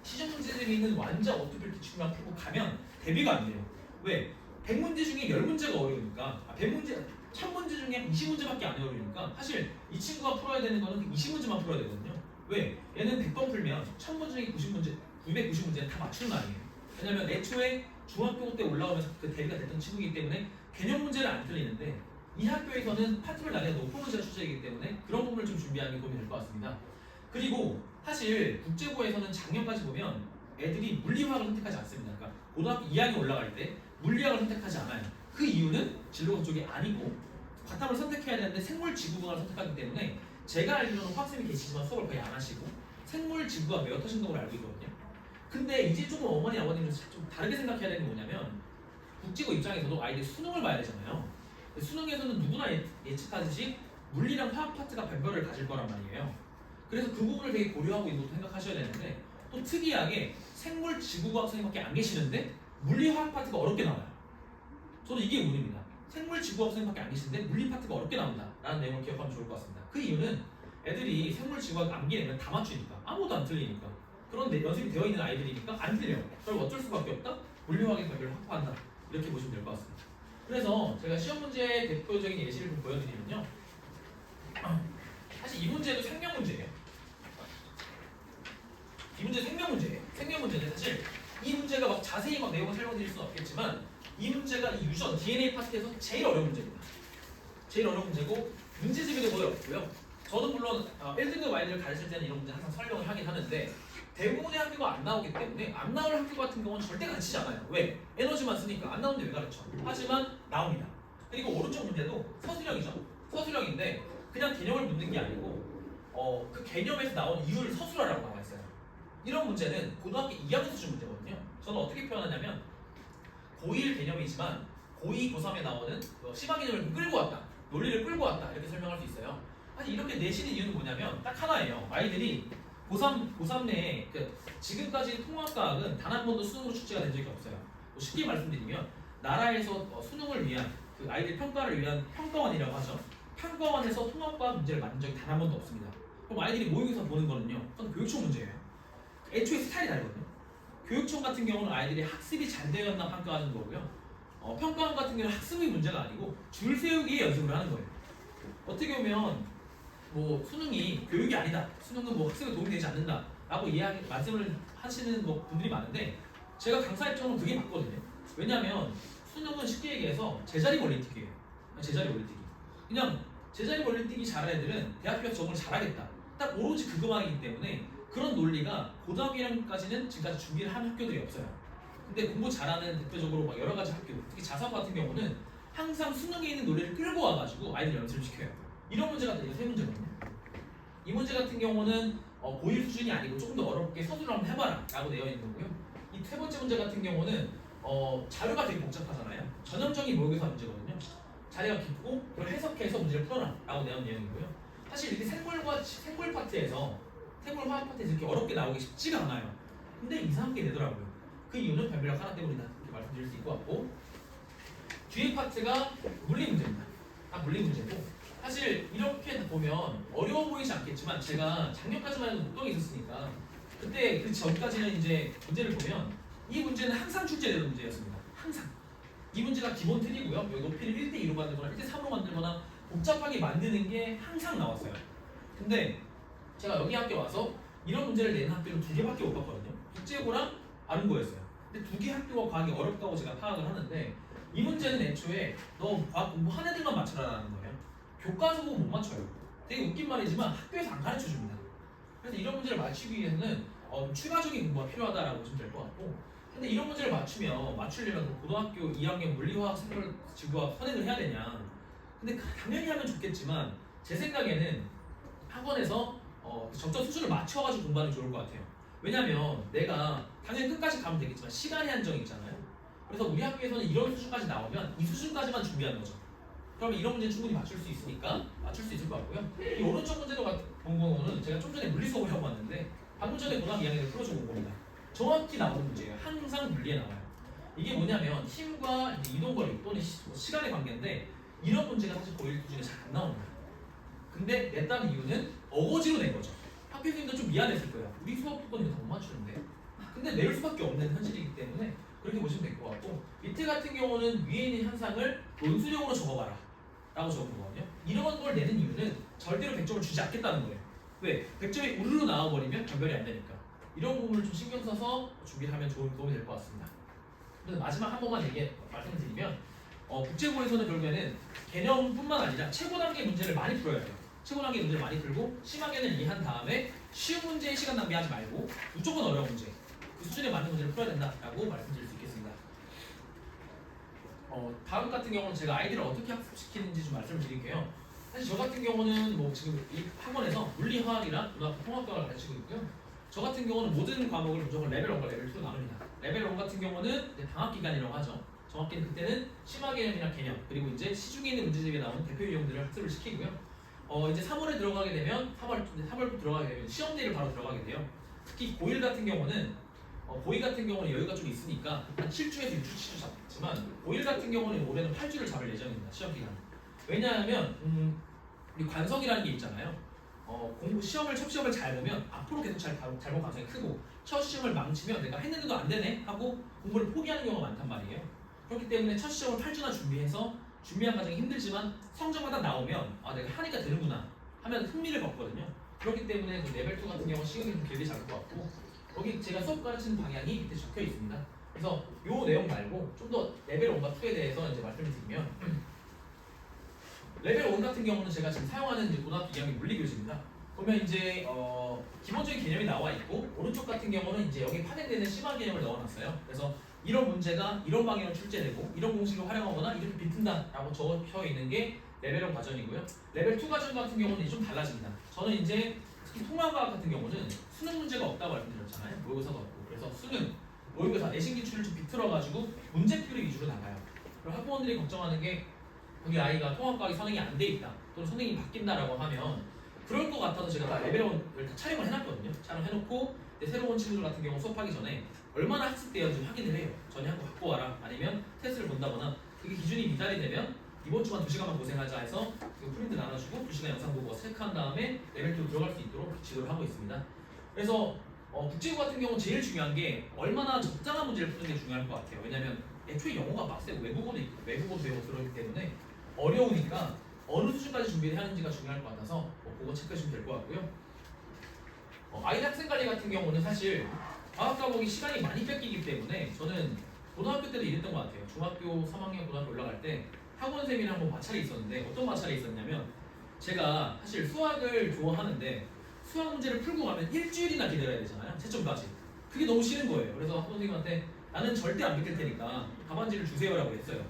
시중 문제들이 있는 완전 어떻게 기출만 풀고 가면 대비가 안 돼요. 왜? 100문제 중에 10문제가 어려우니까 100문제, 1000문제 중에 20문제밖에 안 어려우니까 사실 이 친구가 풀어야 되는 거는 그 20문제만 풀어야 되거든요. 왜? 얘는 100번 풀면 1000문제 중에 90문제, 990문제는 다 맞추는 거 아니에요. 왜냐면 애초에 중학교 때 올라오면서 그 대비가 됐던 친구이기 때문에 개념 문제를 안 틀리는데 이 학교에서는 파트별 난이도가 높은 문제가 출제이기 때문에 그런 부분을 좀 준비하는 게 도움이 될 것 같습니다. 그리고 사실 국제고에서는 작년까지 보면 애들이 물리화학을 선택하지 않습니다. 그러니까 고등학교 2학년 올라갈 때 물리학을 선택하지 않아요. 그 이유는 진로가 쪽이 아니고 과탐을 선택해야 되는데 생물지구과를 선택하기 때문에 제가 알기로는 화학생이 계시지만 수업을 거의 안 하시고 생물지구가 매우 하신다고 알고 있거든요. 근데 이제 조금 어머니 아버님은 좀 다르게 생각해야 되는 게 뭐냐면 국제고 입장에서도 아이들 수능을 봐야 되잖아요. 수능에서는 누구나 예측하듯이 물리랑 화학 파트가 변별을 가질 거란 말이에요. 그래서 그 부분을 되게 고려하고 있는 것도 생각하셔야 되는데 또 특이하게 생물지구과학 선생님밖에 안 계시는데 물리화학 파트가 어렵게 나와요. 저는 이게 의문입니다. 생물지구학 선생님밖에 안 계시는데 물리 파트가 어렵게 나온다 라는 내용을 기억하면 좋을 것 같습니다. 그 이유는 애들이 생물지구학 암기 내면 다 맞추니까 아무것도 안 틀리니까 그런데 연습이 되어 있는 아이들이니까 안 틀려요. 그럼 어쩔 수밖에 없다? 물리화학의 변별을 확보한다 이렇게 보시면 될 것 같습니다. 그래서 제가 시험 문제의 대표적인 예시를 좀 보여드리면요. 사실 이 문제도 생명 문제예요. 이 문제 생명 문제예요. 생명 문제는 사실 이 문제가 막 자세히 막 내용을 설명드릴 수는 없겠지만 이 문제가 이 유전 DNA 파트에서 제일 어려운 문제입니다. 제일 어려운 문제고 문제집에도 거의 없고요. 저도 물론 1등급 아이들을 가르칠 때는 이런 문제 항상 설명을 하긴 하는데 대부분의 학교가 안 나오기 때문에 안 나올 학교 같은 경우는 절대 가르치지 않아요. 왜? 에너지만 쓰니까 안 나오는데 왜 가르쳐? 하지만 나옵니다. 그리고 오른쪽 문제도 서술형이죠. 서술형인데 그냥 개념을 묻는 게 아니고 그 개념에서 나온 이유를 서술하라고 나와 있어요. 이런 문제는 고등학교 2학년 수준 문제거든요. 저는 어떻게 표현하냐면 고1 개념이지만 고2, 고3에 나오는 심화 개념을 끌고 왔다. 논리를 끌고 왔다. 이렇게 설명할 수 있어요. 사실 이렇게 내시는 이유는 뭐냐면 딱 하나예요. 아이들이 고3 내에 지금까지 통합과학은 단 한 번도 수능으로 출제가 된 적이 없어요. 쉽게 말씀드리면 나라에서 수능을 위한 그 아이들 평가를 위한 평가원이라고 하죠. 평가원에서 통합과학 문제를 만든 적이 단 한 번도 없습니다. 그럼 아이들이 모의고사 보는 거는요. 그건 교육청 문제예요. 애초에 스타일이 다르거든요. 교육청 같은 경우는 아이들이 학습이 잘 되었나 평가하는 거고요. 평가원 같은 경우는 학습의 문제가 아니고 줄 세우기에 연습을 하는 거예요. 어떻게 보면 뭐 수능이 교육이 아니다. 수능은 뭐 학습에 도움이 되지 않는다. 라고 말씀을 하시는 분들이 많은데 제가 강사 입장으로 그게 맞거든요. 왜냐하면 수능은 쉽게 얘기해서 제자리 멀리뛰기예요. 제자리 멀리뛰기. 그냥 제자리 멀리뛰기 잘하는 애들은 대학교 적응을 잘하겠다. 딱 오로지 그거만이기 때문에 그런 논리가 고등학교 1학년까지는 지금까지 준비를 한 학교들이 없어요. 근데 공부 잘하는 대표적으로 막 여러 가지 학교, 특히 자사 같은 경우는 항상 수능에 있는 논리를 끌고 와가지고 아이들 연습을 시켜요. 이런 문제가 이제 세 문제거든요. 이 문제 같은 경우는 고1 수준이 아니고 조금 더 어렵게 서술을 한번 해봐라 라고 되어 있는 거고요. 이 세 번째 문제 같은 경우는 자료가 되게 복잡하잖아요. 전형적인 모의고사 문제거든요. 자료가 깊고 그걸 해석해서 문제를 풀어라 라고 되어 있는 내용이고요. 사실 이렇게 생물 파트에서 생물 화학 파트에서 이렇게 어렵게 나오기 쉽지가 않아요. 근데 이상하게 되더라고요. 그 이유는 변별력 하나 때문이다 이렇게 말씀드릴 수 있을 것 같고 뒤에 파트가 물리 문제입니다. 딱 물리 문제고 사실 이렇게 보면 어려워 보이지 않겠지만 제가 작년까지만 해도 목동에 있었으니까 그때 그 전까지는 이제 문제를 보면 이 문제는 항상 출제되는 문제였습니다. 항상 이 문제가 기본 틀이고요. 여기 높이를 1대2로 만들거나 1대3으로 만들거나 복잡하게 만드는 게 항상 나왔어요. 근데 제가 여기 학교 와서 이런 문제를 내는 학교는 2개밖에 못 봤거든요. 국제고랑 아는 거였어요. 근데 두 개 학교가 과학이 어렵다고 제가 파악을 하는데 이 문제는 애초에 너 과학 공부한 애들만 맞춰라라는 거예요. 교과서 보고 못 맞춰요. 되게 웃긴 말이지만 학교에서 안 가르쳐 줍니다. 그래서 이런 문제를 맞추기 위해서는 추가적인 공부가 필요하다라고 보시면 될 것 같고, 근데 이런 문제를 맞추려면 고등학교 2학년 물리화학 생물 지구학 선행을 해야 되냐? 근데 당연히 하면 좋겠지만 제 생각에는 학원에서 적정 수준을 맞춰가지고 공부하는 게 좋을 것 같아요. 왜냐면 내가 당연히 끝까지 가면 되겠지만 시간의 한정이 있잖아요. 그래서 우리 학교에서는 이런 수준까지 나오면 이 수준까지만 준비하는 거죠. 그러면 이런 문제는 충분히 맞출 수 있으니까 맞출 수 있을 것 같고요. 이 오른쪽 문제도 본 거는 제가 좀 전에 물리 수업을 하고 왔는데 방금 전에 고등학교 2학년을 풀어주고 온 겁니다. 정확히 나오는 문제예요. 항상 물리에 나와요. 이게 뭐냐면 힘과 이제 이동거리 또는 시간의 관계인데 이런 문제가 사실 고1 기준에 잘 안 나옵니다. 근데 냈다는 이유는 어거지로 낸 거죠. 학교 선생님도 좀 미안했을 거예요. 우리 수업 듣고는 다 못 맞추는데. 근데 낼 수밖에 없는 현실이기 때문에 그렇게 보시면 될 것 같고, 밑에 같은 경우는 위에 있는 현상을 논술형으로 적어봐라 라고 적은 거거든요. 이런 걸 내는 이유는 절대로 100점을 주지 않겠다는 거예요. 왜? 100점이 우르르 나와버리면 변별이 안 되니까. 이런 부분을 좀 신경 써서 준비를 하면 좋은 도움이 될 것 같습니다. 그래서 마지막 한 번만 말씀을 드리면 국제고에서는 결국에는 개념뿐만 아니라 최고 단계 문제를 많이 풀어야 해요. 최고 단계 문제를 많이 풀고 심하게는 이해한 다음에 쉬운 문제에 시간 낭비하지 말고 무조건 어려운 문제, 그 수준에 맞는 문제를 풀어야 된다라고 말씀드릴 수 있겠습니다. 다음 같은 경우는 제가 아이들을 어떻게 학습시키는지 좀 말씀을 드릴게요. 사실 저 같은 경우는 뭐 지금 이 학원에서 물리화학이랑 고등학교 통합과를 가르치고 있고요. 저 같은 경우는 모든 과목을 무조건 레벨 1과 레벨 2로 나눕니다. 레벨 1 같은 경우는 방학 기간이라고 하죠. 정확히는 그때는 심화 개념이나 개념 그리고 이제 시중에 있는 문제집에 나온 대표 유형들을 학습을 시키고요. 이제 3월에 들어가게 되면 3월부터 들어가게 되면 시험대를 바로 들어가게 돼요. 특히 고1 같은 경우는 고2 같은 경우는 여유가 좀 있으니까 한 7주에서 6주 7주 잡겠지만 고1 같은 경우는 올해는 8주를 잡을 예정입니다. 시험 기간. 왜냐하면 우리 관성이라는 게 있잖아요. 공부 첫 시험을 잘 보면 앞으로 계속 잘볼 가능성이 크고 첫 시험을 망치면 내가 했는데도 안 되네 하고 공부를 포기하는 경우가 많단 말이에요. 그렇기 때문에 첫 시험을 8주나 준비해서 준비한 과정이 힘들지만 성적만 딱 나오면 내가 하니까 되는구나 하면 흥미를 갖거든요. 그렇기 때문에 그 레벨 2 같은 경우 시간이 좀 길게 잡을 것 같고, 여기 제가 수업 가르치는 방향이 밑에 적혀 있습니다. 그래서 요 내용 말고 좀 더 레벨 1과 2에 대해서 이제 말씀을 드리면 레벨 1 같은 경우는 제가 지금 사용하는 이제 고등학교 2학년 물리교재입니다. 보면 이제 기본적인 개념이 나와 있고 오른쪽 같은 경우는 이제 여기 파생되는 심화 개념을 넣어놨어요. 그래서 이런 문제가 이런 방향으로 출제되고 이런 공식을 활용하거나 이렇게 비튼다라고 적혀 있는 게 레벨 1 과정이고요. 레벨 2 과정 같은 경우는 좀 달라집니다. 저는 이제 특히 통합과학 같은 경우는 수능 문제가 없다고 말씀드렸잖아요. 모의고사가 없고. 그래서 수능, 모의고사, 내신 기출을 좀 비틀어가지고 문제풀이 위주로 나가요. 그럼 학부모들이 걱정하는 게 우리 아이가 통합과학이 선행이 안 돼 있다 또는 선행이 바뀐다라고 하면 그럴 것 같아서 제가 다 레벨 1을 다 촬영을 해놨거든요. 촬영해놓고 새로운 친구들 같은 경우 수업하기 전에 얼마나 학습되었는지 확인을 해요. 전에 한 거 갖고 와라 아니면 테스트를 본다거나 그게 기준이 미달이 되면 이번 주만 2시간만 고생하자 해서 프린트 나눠주고 2시간 영상 보고 체크한 다음에 레벨 2로 들어갈 수 있도록 지도를 하고 있습니다. 그래서 국제고 같은 경우 제일 중요한 게 얼마나 적당한 문제를 푸는 게 중요할 것 같아요. 왜냐면 애초에 영어가 빡세고 외국어도 있고 외국어도 배우고 들어오기 때문에 어려우니까 어느 수준까지 준비를 하는지가 중요할 것 같아서 그거 체크해주면 될 것 같고요. 아이들 학생관리 같은 경우는 사실 과학 과목이 시간이 많이 뺏기기 때문에 저는 고등학교 때도 이랬던 것 같아요. 중학교 3학년 고등학교 올라갈 때 학원 선생님이랑 한번 마찰이 있었는데 어떤 마찰이 있었냐면 제가 사실 수학을 좋아하는데 수학 문제를 풀고 가면 일주일이나 기다려야 되잖아요. 채점까지. 그게 너무 싫은 거예요. 그래서 학원 선생님한테 나는 절대 안 뺏길 테니까 답안지를 주세요라고 했어요.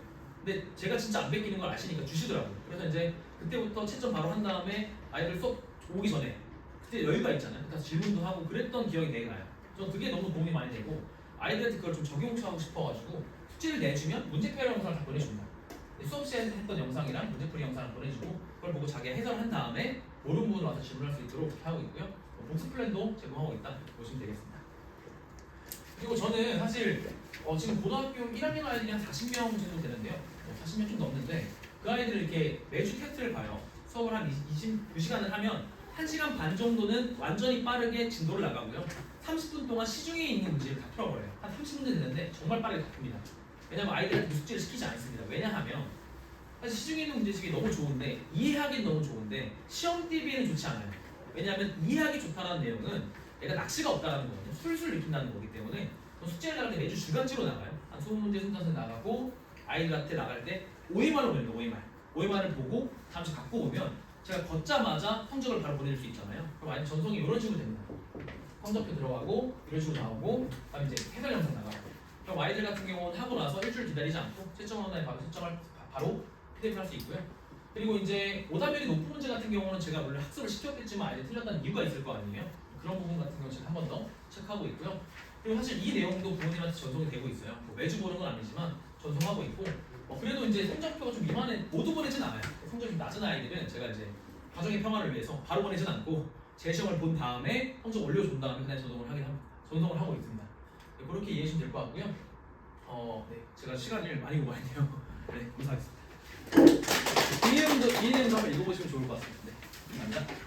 근데 제가 진짜 안 뺏기는 걸 아시니까 주시더라고요. 그래서 이제 그때부터 채점 바로 한 다음에 아이들 수업 오기 전에 그때 여유가 있잖아요. 그래서 질문도 하고 그랬던 기억이 되게 나요. 저는 그게 너무 도움이 많이 되고 아이들한테 그걸 좀 적용하고 싶어가지고 숙제를 내주면 문제풀이 영상을 다 보내줍니다. 수업 시간에 했던 영상이랑 문제풀이 영상을 보내주고 그걸 보고 자기가 해설한 다음에 모르는 부분을 와서 질문할 수 있도록 그렇게 하고 있고요. 복습 플랜도 제공하고 있다 보시면 되겠습니다. 그리고 저는 사실 지금 고등학교 1학년 아이들이 한 40명 정도 되는데요. 40명 좀 넘는데 그 아이들을 이렇게 매주 테스트를 봐요. 수업을 한 22시간을 하면 1시간 반 정도는 완전히 빠르게 진도를 나가고요. 30분 동안 시중에 있는 문제를 다 풀어버려요. 한 30분 되는데 정말 빠르게 다 풉니다. 왜냐면 아이들한테 숙제를 시키지 않습니다. 왜냐하면 사실 시중에 있는 문제집이 너무 좋은데 이해하기는 너무 좋은데 시험 대비에는 좋지 않아요. 왜냐하면 이해하기 좋다는 내용은 얘가 낚시가 없다는 거거든요. 술술 느낀다는 거기 때문에 그럼 숙제를 나갈 때 매주 주간지로 나가요. 한 20문제 순서에 나가고 아이들한테 나갈 때 OMR로 보냅니다. OMR. OMR을 보고 잠시 갖고 오면 제가 걷자마자 성적을 바로 보낼 수 있잖아요. 그럼 아이들 전송이 이런 식으로 됩니다. 성적표 들어가고 이런 식으로 나오고 그다음에 이제 해설 영상 나가고 그럼 아이들 같은 경우는 하고 나서 일주일 기다리지 않고 채점하는 날 바로 채점을 바로 피드백을 할 수 있고요. 그리고 이제 오답률이 높은 문제 같은 경우는 제가 물론 학습을 시켰겠지만 아이들 틀렸다는 이유가 있을 거 아니에요. 그런 부분 같은 경우 제가 한 번 더 체크하고 있고요. 그리고 사실 이 내용도 부모님한테 전송이 되고 있어요. 뭐 매주 보는 건 아니지만 전송하고 있고 그래도 이제 성적표가 좀 미만해 모두 보내진 않아요. 성적이 좀 낮은 아이들은 제가 이제 가정의 평화를 위해서 바로 보내진 않고 제 시험을 본 다음에 성적 올려준 다음에 그날 전송을 하고 있습니다. 네, 그렇게 이해해 주시면 될 것 같고요. 네, 제가 시간을 많이 오버했네요. 네, 감사하겠습니다. 이 내용도 한번 읽어보시면 좋을 것 같습니다. 네, 감사합니다.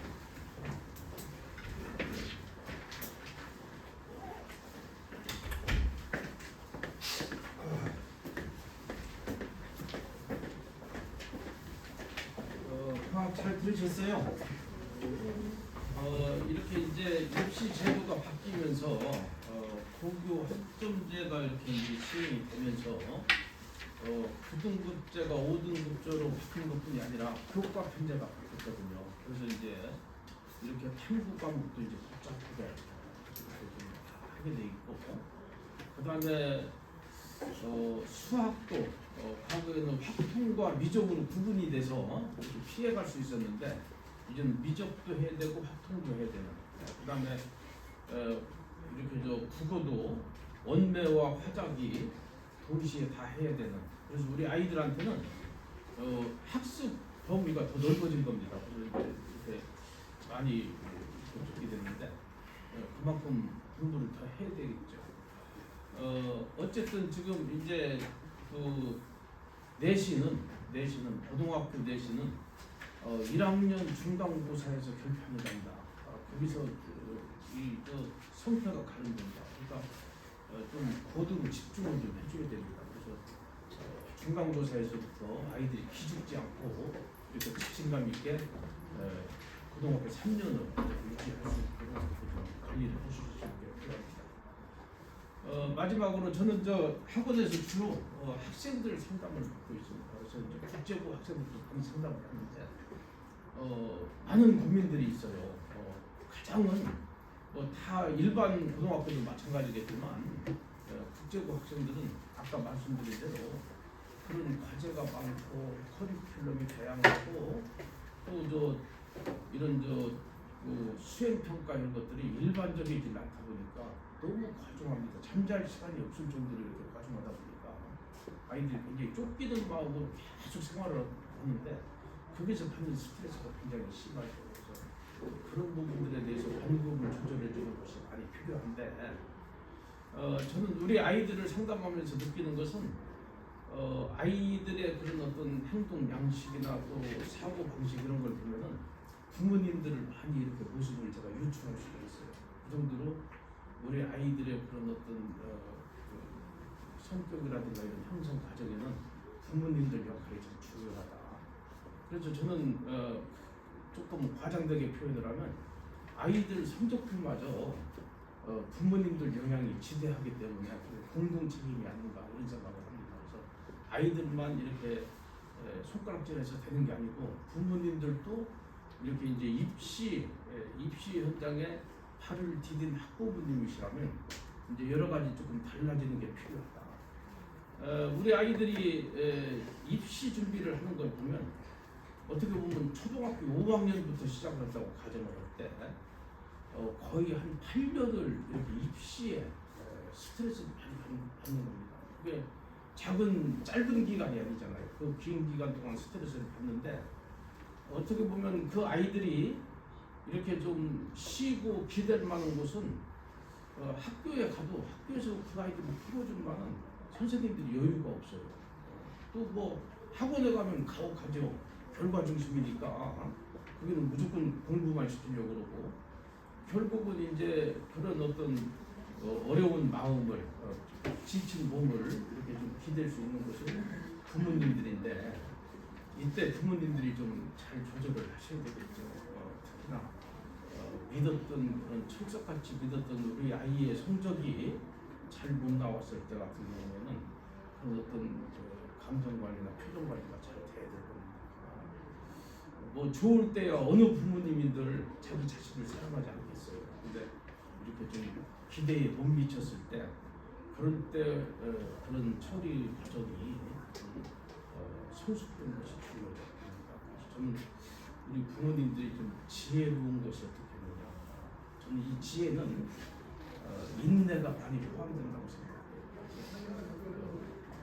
방학 잘 들으셨어요? 이렇게 이제 입시 제도가 바뀌면서 고교 학점제가 이렇게 이제 시행이 되면서 고등급제가 5등급제로 바뀐 것뿐이 아니라 교과 편제가 바뀌었거든요. 그래서 이제 이렇게 탐구 과목도 이제 복잡하게 좀 하게 돼 있고, 그 다음에 수학도 과거에는 확통과 미적으로 구분이 돼서 피해갈 수 있었는데 이제는 미적도 해야 되고 확통도 해야 되는. 그 다음에 이렇게 국어도 원매와 화작이 동시에 다 해야 되는. 그래서 우리 아이들한테는 학습 범위가 더 넓어진 겁니다. 그래서 이제 이렇게 많이 접촉이 됐는데 그만큼 공부를 더 해야 되겠죠. 어쨌든 지금 이제 그 내신은 고등학교 내신은 1학년 중간고사에서 결판이 난다. 거기서 그 성패가 가른된다. 그러니까 좀 고등 집중을 좀 해줘야 됩니다. 그래서 중간고사에서부터 아이들이 기죽지 않고 이렇게 자신감 있게 고등학교 3년을 유지할 수 있도록 관리를 해주시는 게 필요합니다. 마지막으로 저는 학원에서 주로 학생들 상담을 받고 있습니다. 그래서 이제 국제부 학생들도 많이 상담을 하는데 많은 고민들이 있어요. 가장은 다 일반 고등학교도 마찬가지겠지만 국제부 학생들은 아까 말씀드린 대로 그런 과제가 많고 커리큘럼이 다양하고 또 이런 그 수행 평가 이런 것들이 일반적이지 않다 보니까 너무 과중합니다. 잠잘 시간이 없을 정도로 이렇게 과중하다 보니까 아이들이 굉장히 쫓기는 마음으로 계속 생활을 하는데 거기서 받는 스트레스가 굉장히 심하죠. 그래서 그런 부분들에 대해서 반급을 조절해주는 것이 많이 필요한데 저는 우리 아이들을 상담하면서 느끼는 것은 아이들의 그런 어떤 행동 양식이나 또 사고 방식 이런 걸 보면은 부모님들을 많이 이렇게 모습을 제가 유추할 수가 있어요. 그 정도로 우리 아이들의 그런 어떤 그 성격이라든가 이런 형성 과정에는 부모님들 역할이 좀 중요하다. 그래서 저는 조금 과장되게 표현을 하면 아이들 성적표마저 부모님들 영향이 지대하기 때문에 공동 책임이 아닌가 이런 생각을 합니다. 그래서 아이들만 이렇게 손가락질해서 되는 게 아니고 부모님들도 이렇게 이제 입시 현장에 발을 디딘 학부모님이시라면 이제 여러 가지 조금 달라지는 게 필요하다. 우리 아이들이 입시 준비를 하는 걸 보면 어떻게 보면 초등학교 5학년부터 시작한다고 가정을 할 때 거의 한 8년을 이렇게 입시에 스트레스를 많이 받는 겁니다. 그게 짧은 기간이 아니잖아요. 그 긴 기간 동안 스트레스를 받는데 어떻게 보면 그 아이들이 이렇게 좀 쉬고 기댈 만한 곳은 학교에 가도 학교에서 그 아이들을 풀어줄 만한 선생님들이 여유가 없어요. 또 뭐 학원에 가면 가죠. 결과 중심이니까 거기는 무조건 공부만 시키려고 그러고 결국은 이제 그런 어떤 어려운 마음을 지친 몸을 이렇게 좀 기댈 수 있는 것은 부모님들인데 이때 부모님들이 좀 잘 조절을 하셔야 되겠죠. 특히나 믿었던 그런 철석같이 믿었던 우리 아이의 성적이 잘 못 나왔을 때 같은 경우에는 그런 어떤 감정 관리나 표정 관리가 잘 돼야 될 겁니다. 뭐 좋을 때야 어느 부모님인들 자기 자식을 사랑하지 않겠어요. 근데 이렇게 좀 기대에 못 미쳤을 때 그럴 때 그런 처리 과정이 성숙된 것이 중요하다. 그래서 저는 우리 부모님들이 좀 지혜로운 것이 어떻게 되느냐. 저는 이 지혜는 인내가 많이 포함된다고 생각해요.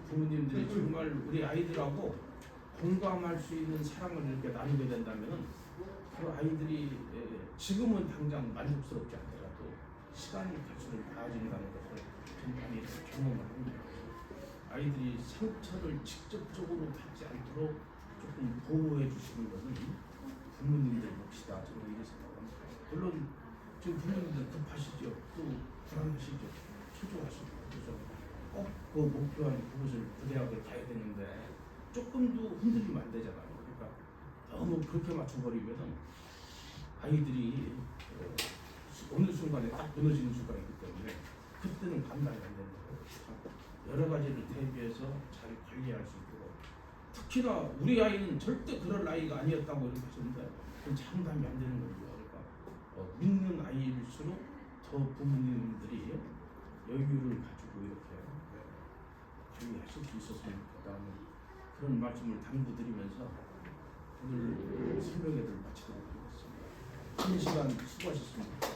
부모님들이 정말 우리 아이들하고 공감할 수 있는 사랑을 이렇게 나누게 된다면 그 아이들이 지금은 당장 만족스럽지 않더라도 시간이 갈수록 나아진다는 것을 좀 많이 경험을 합니다. 아이들이 상처를 직접적으로 받지 않도록 조금 보호해 주시는 것은 부모님들 몫이다. 저는 이렇게 생각합니다. 물론 지금 부모님들 급하시죠. 또 불안하시죠. 초조하시죠. 그래서 꼭 그 목표한 그곳을 그 대학을 가야 되는데 조금도 흔들리면 안 되잖아요. 그러니까 너무 그렇게 맞춰버리면은 아이들이 어느 순간에 딱 무너지는 순간이 있기 때문에 그때는 감당이 안 되는 거예요. 여러 가지를 대비해서 잘 관리할 수 있도록 특히나 우리 아이는 절대 그럴 아이가 아니었다고 이렇게 하셨는데 그건 장담이 안 되는 겁니다. 그러니까 믿는 아이일수록 더 부모님들이 여유를 가지고 이렇게 관리하실 수 있었으면 좋겠다는 그런 말씀을 당부드리면서 오늘 설명회를 마치도록 하겠습니다. 긴 시간 수고하셨습니다.